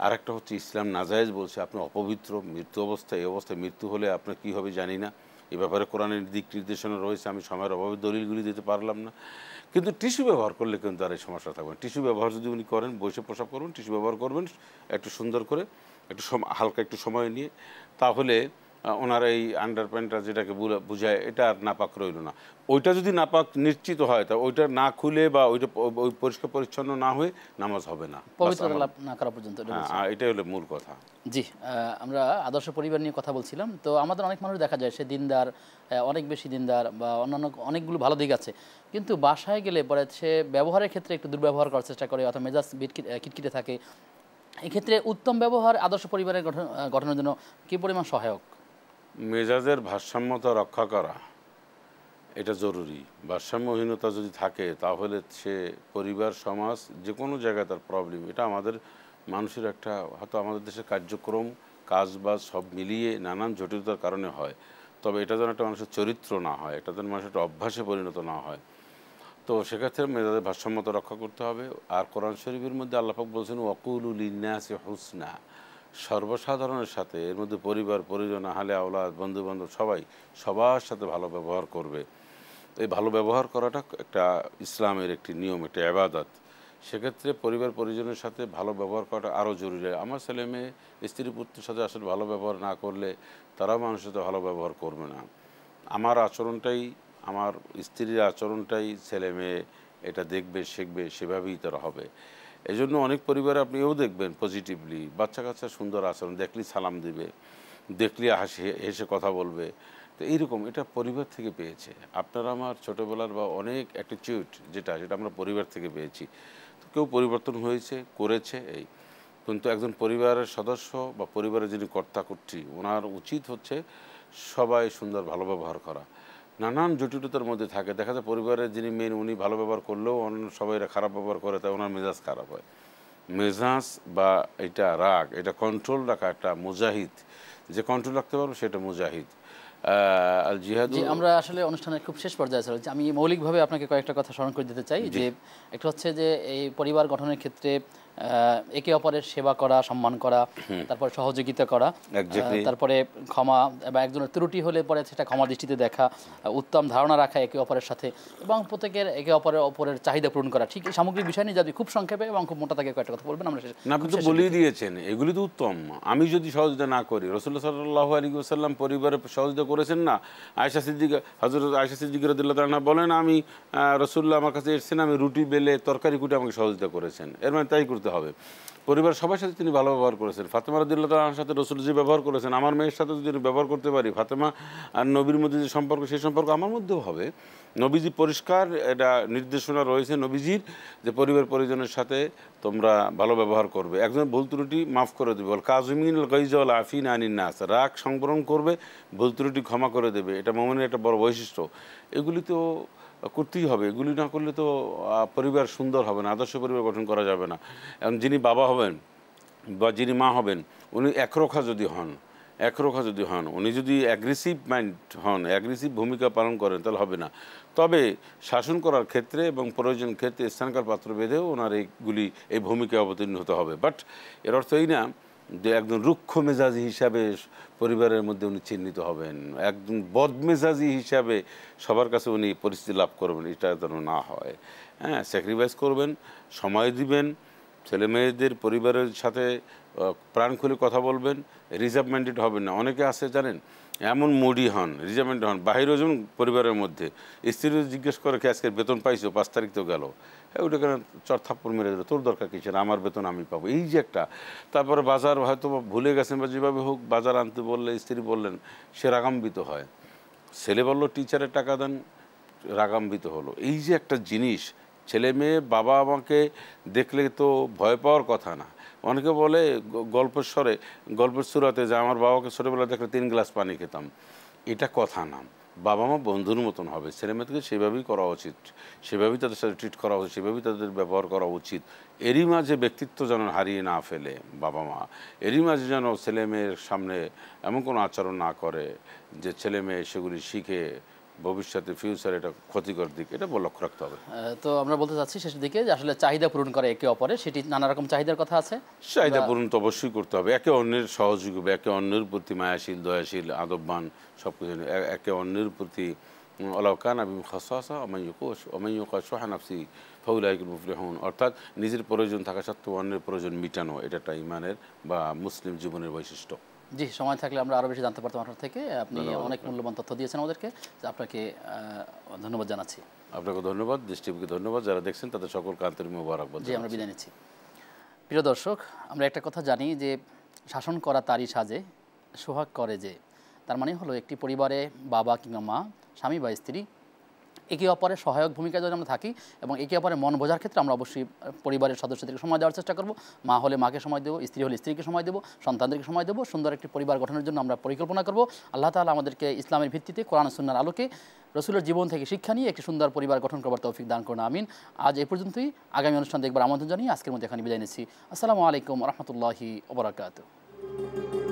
আর একটা হচ্ছে ইসলাম নাজায়েজ বলছে, আপনি অপবিত্র, মৃত্যু অবস্থায়, এই অবস্থায় মৃত্যু হলে আপনার কী হবে জানি না। এ ব্যাপারে কোরআনের দিক নির্দেশনা রয়েছে, আমি সময়ের অভাবে দলিলগুলি দিতে পারলাম না। কিন্তু টিস্যু ব্যবহার করলে কিন্তু আর এই সমস্যা থাকবে না। টিস্যু ব্যবহার যদি উনি করেন, বসে প্রসাব করবেন, টিস্যু ব্যবহার করবেন একটু সুন্দর করে, একটু হালকা একটু সময় নিয়ে, তাহলে ওনার এই আন্ডারপ্যান্টটা যেটাকে বুঝায় এটা আর নাপাক রইল না। ওইটা যদি নাপাক নিশ্চিত হয় তা ওইটা না খুলে বা ওইটা ওই পরিষ্কার পরিচ্ছন্ন না হয়ে নামাজ হবে না, পবিত্রতা লাভ না করা পর্যন্ত। এটাই হলো মূল কথা। জি, আমরা আদর্শ পরিবার নিয়ে কথা বলছিলাম। তো আমাদের অনেক মানুষ দেখা যায় সে দিনদার, অনেক বেশি দিনদার বা অন্যান্য অনেকগুলো ভালো দিক আছে, কিন্তু বাসায় গেলে পরে সে ব্যবহারের ক্ষেত্রে একটু দুর্ব্যবহার করার চেষ্টা করে অথবা মেজাজ খিটখিটে থাকে। এক্ষেত্রে উত্তম ব্যবহার আদর্শ পরিবারের গঠনের জন্য কী পরিমাণ সহায়ক? মেজাজের ভারসাম্যতা রক্ষা করা এটা জরুরি। ভারসাম্যহীনতা যদি থাকে তাহলে সে পরিবার, সমাজ, যে কোনো জায়গায় তার প্রবলেম। এটা আমাদের মানুষের একটা হয়তো আমাদের দেশের কার্যক্রম, কাজবাজ সব মিলিয়ে নানান জটিলতার কারণে হয়। তবে এটা যেন একটা মানুষের চরিত্র না হয়, এটা যেন মানুষের একটা অভ্যাসে পরিণত না হয়। তো সেক্ষেত্রে মেজাজের ভারসাম্যতা রক্ষা করতে হবে। আর কোরআন শরীফের মধ্যে আল্লাহ পাক বলছেন ওয়াকুলু লিন্নাসি হুসনা, সর্বসাধারণের সাথে, এর মধ্যে পরিবার, পরিজন, আহলে আওলাদ, বন্ধুবান্ধব, সবার সাথে ভালো ব্যবহার করবে। এই ভালো ব্যবহার করাটা একটা ইসলামের একটি নিয়ম, একটা ইবাদত। সেক্ষেত্রে পরিবার পরিজনের সাথে ভালো ব্যবহার করাটা আরও জরুরি। আমার ছেলে মেয়ে স্ত্রী পুত্রের সাথে আসলে ভালো ব্যবহার না করলে তারাও মানুষের সাথে ভালো ব্যবহার করবে না। আমার আচরণটাই, আমার স্ত্রীর আচরণটাই ছেলে মেয়ে এটা দেখবে, শিখবে, সেভাবেই তারা হবে। এই জন্য অনেক পরিবারে আপনি এও দেখবেন পজিটিভলি বাচ্চা কাচ্চা সুন্দর আচরণ, দেখলেই সালাম দিবে, দেখলে হেসে কথা বলবে। তো এইরকম এটা পরিবার থেকে পেয়েছে। আপনারা আমার ছোটোবেলার বা অনেক অ্যাটিটিউড যেটা আমরা পরিবার থেকে পেয়েছি। তো কেউ পরিবর্তন হয়েছে, করেছে এই, কিন্তু একজন পরিবারের সদস্য বা পরিবারের যিনি কর্তাকর্ত্রী ওনার উচিত হচ্ছে সবাই সুন্দর ভালো ব্যবহার করা। নানান জটিলতার মধ্যে থাকে, দেখা যায় পরিবারের যিনি মেন উনি ভালো ব্যবহার করলেও অন্য সবাই খারাপ ব্যবহার করে, তাই ওনার মেজাজ খারাপ হয়। মেজাজ বা এটা রাগ, এটা কন্ট্রোল রাখা একটা মুজাহিদ, যে কন্ট্রোল রাখতে পারবে সেটা মুজাহিদ। আল জিহাদ। আমরা আসলে অনুষ্ঠানের খুব শেষ পর্যায়ে চলেছি। আমি মৌলিকভাবে আপনাকে কয়েকটা কথা স্মরণ করে দিতে চাই। যে একটা হচ্ছে যে এই পরিবার গঠনের ক্ষেত্রে একে অপরের সেবা করা, সম্মান করা, তারপর সহযোগিতা করা, তারপরে ক্ষমা, বা একজনের ত্রুটি হলে পরে সেটা ক্ষমা দৃষ্টিতে দেখা, উত্তম ধারণা রাখা একে অপরের সাথে, এবং প্রত্যেকের একে অপরের চাহিদা পূরণ করা। ঠিক এই সামগ্রিক বিষয় নিয়ে যদি খুব সংক্ষেপে এবং খুব মোটা থাকে কয়েকটা কথা বলবেন। আমরা আপনি তো বলেই দিয়েছেন, এগুলি তো উত্তম। আমি যদি সহযোগিতা না করি, রাসূলুল্লাহ সাল্লাল্লাহু আলাইহি ওয়াসাল্লাম পরিবারে সহযোগিতা করেছেন না। আয়েশা সিদ্দিকা, হযরত আয়েশা সিদ্দিকা রাদিয়াল্লাহু তাআলা বলেন, আমি রাসূলুল্লাহ আমার কাছে এসেছেন, আমি রুটি বেলে তরকারি কুটে আমাকে সহযোগিতা করেছেন। এর মানে তাই করতে হবে। পরিবার সবার সাথে তিনি ভালো ব্যবহার করেছেন। ফাতেমা রাদিয়াল্লাহু তাআলার সাথে রাসূল যে ব্যবহার করেছেন, আমার মেয়ের সাথে যদি ব্যবহার করতে পারি, ফাতেমা আর নবীর মধ্যে যে সম্পর্ক, সেই সম্পর্ক আমার মধ্যেও হবে। নবীজি পরিষ্কার এটা নির্দেশনা রয়েছে নবীজির, যে পরিবার পরিজনের সাথে তোমরা ভালো ব্যবহার করবে। একজন ভুল ত্রুটি মাফ করে দেবে, বল কাযিমিনাল গায়যা ওয়াল আফিনা আনিন নাস, রাগ সংবরণ করবে, ভুল ত্রুটি ক্ষমা করে দেবে। এটা মুমিনের একটা বড় বৈশিষ্ট্য। এগুলি তো করতেই হবে। এগুলি না করলে তো পরিবার সুন্দর হবে না, আদর্শ পরিবার গঠন করা যাবে না। এখন যিনি বাবা হবেন বা যিনি মা হবেন, উনি একরোখা যদি হন, উনি যদি অ্যাগ্রেসিভ মাইন্ড হন, অ্যাগ্রেসিভ ভূমিকা পালন করেন, তাহলে হবে না। তবে শাসন করার ক্ষেত্রে এবং প্রয়োজন ক্ষেত্রে স্থানকাল পাত্র বেঁধেও ওনার এই ভূমিকায় অবতীর্ণ হতে হবে। বাট এর অর্থ এই না যে একজন রুক্ষ মেজাজি হিসাবে পরিবারের মধ্যে উনি চিহ্নিত হবেন, একজন বদমেজাজি হিসাবে সবার কাছে উনি পরিস্থিতি লাভ করবেন, এটা যেন না হয়। হ্যাঁ, স্যাক্রিফাইস করবেন, সময় দিবেন, ছেলে মেয়েদের পরিবারের সাথে প্রাণ খুলে কথা বলবেন, রিজার্ভ মাইন্ডেড হবেন না। অনেকে আছে জানেন, এমন মুডি হন, রিজার্ভ মাইন্ডেড হন, বাহিরেও যেমন পরিবারের মধ্যে স্ত্রী জিজ্ঞেস করে কি আজকের বেতন পাইছো, 5 তারিখ তো গেল, হ্যাঁ ওটা কেন চর থাপ্পড় মেরে দিল, তোর দরকার কিসের, আমার বেতন আমি পাবো, এই যে একটা। তারপরে বাজার হয়তো ভুলে গেছেন বা যেভাবে হোক বাজার আনতে বললে, স্ত্রী বললেন, সে রাগাম্বিত হয়। ছেলে বললো টিচারের টাকা দেন, রাগাম্বিত হলো। এই যে একটা জিনিস, ছেলে মেয়ে বাবা আমাকে দেখলে তো ভয় পাওয়ার কথা না। অনেকে বলে গল্পের সুরাতে যে আমার বাবাকে ছোটোবেলা দেখলে 3 গ্লাস পানি খেতাম, এটা কথা না। বাবা মা বন্ধুর মতন হবে, ছেলে মেয়েদেরকে সেভাবেই করা উচিত, সেভাবেই তাদের সাথে ট্রিট করা উচিত, সেভাবেই তাদের ব্যবহার করা উচিত। এরই মাঝে ব্যক্তিত্ব যেন হারিয়ে না ফেলে বাবা মা, এরই মাঝে যেন ছেলে মেয়ের সামনে এমন কোনো আচরণ না করে যে ছেলে মেয়ে সেগুলি শিখে ভবিষ্যতে ফিউচার এটা ক্ষতিকর দিক, এটা লক্ষ্য রাখতে হবে। তো আমরা বলতে চাচ্ছি শেষের দিকে যে আসলে চাহিদা পূরণ করে একে অপরের, সেটি নানা রকম চাহিদার কথা আছে। চাহিদা পূরণ তো অবশ্যই করতে হবে, একে অন্যের সহযোগী হবে, একে অন্যের প্রতি মায়াশীল, দয়াশীল, আদববান, সব কিছু একে অন্যের প্রতি আলাউকান আবি খাসাসা অমাইয়ুকা সোহা নাফসি ফাউলাইকুল মুফলিহুন, অর্থাৎ নিজের প্রয়োজন থাকা সত্ত্বেও অন্যের প্রয়োজন মিটানো, এটা একটা ইমানের বা মুসলিম জীবনের বৈশিষ্ট্য। জি, সময় থাকলে আমরা আরও বেশি জানতে পারতাম আপনার থেকে। আপনি অনেক মূল্যবান তথ্য দিয়েছেন আমাদেরকে, আপনাকে ধন্যবাদ জানাচ্ছি। আপনাকে ধন্যবাদ, দৃষ্টিকে ধন্যবাদ, যারা দেখছেন তাদের সকলকে আন্তরিক মোবারকবাদ। জি, আমরা বিদায় নিচ্ছি। প্রিয় দর্শক, আমরা একটা কথা জানি যে শাসন করা তারই সাজে, সোহাগ করে যে। তার মানে হলো একটি পরিবারে বাবা কিংবা মা, স্বামী বা স্ত্রী একে অপরের সহায়ক ভূমিকায় যদি আমরা থাকি এবং একে অপরের মন বোঝার ক্ষেত্রে আমরা অবশ্যই পরিবারের সদস্যদেরকে সময় দেওয়ার চেষ্টা করব। মা হলে মাকে সময় দেবো, স্ত্রী হলে স্ত্রীকে সময় দেবো, সন্তানদেরকে সময় দেবো। সুন্দর একটি পরিবার গঠনের জন্য আমরা পরিকল্পনা করব। আল্লাহ তাআলা আমাদেরকে ইসলামের ভিত্তিতে কোরআন সুন্নাহর আলোকে রসুলের জীবন থেকে শিক্ষা নিয়ে একটি সুন্দর পরিবার গঠন করবার তৌফিক দান করুন, আমিন। আজ এই পর্যন্তই। আগামী অনুষ্ঠান দেখবার আমন্ত্রণ জানিয়ে আজকের মধ্যে এখানে বিদায় নিচ্ছি। আসসালামু আলাইকুম রহমতুল্লাহি ওয়া বারাকাতুহু।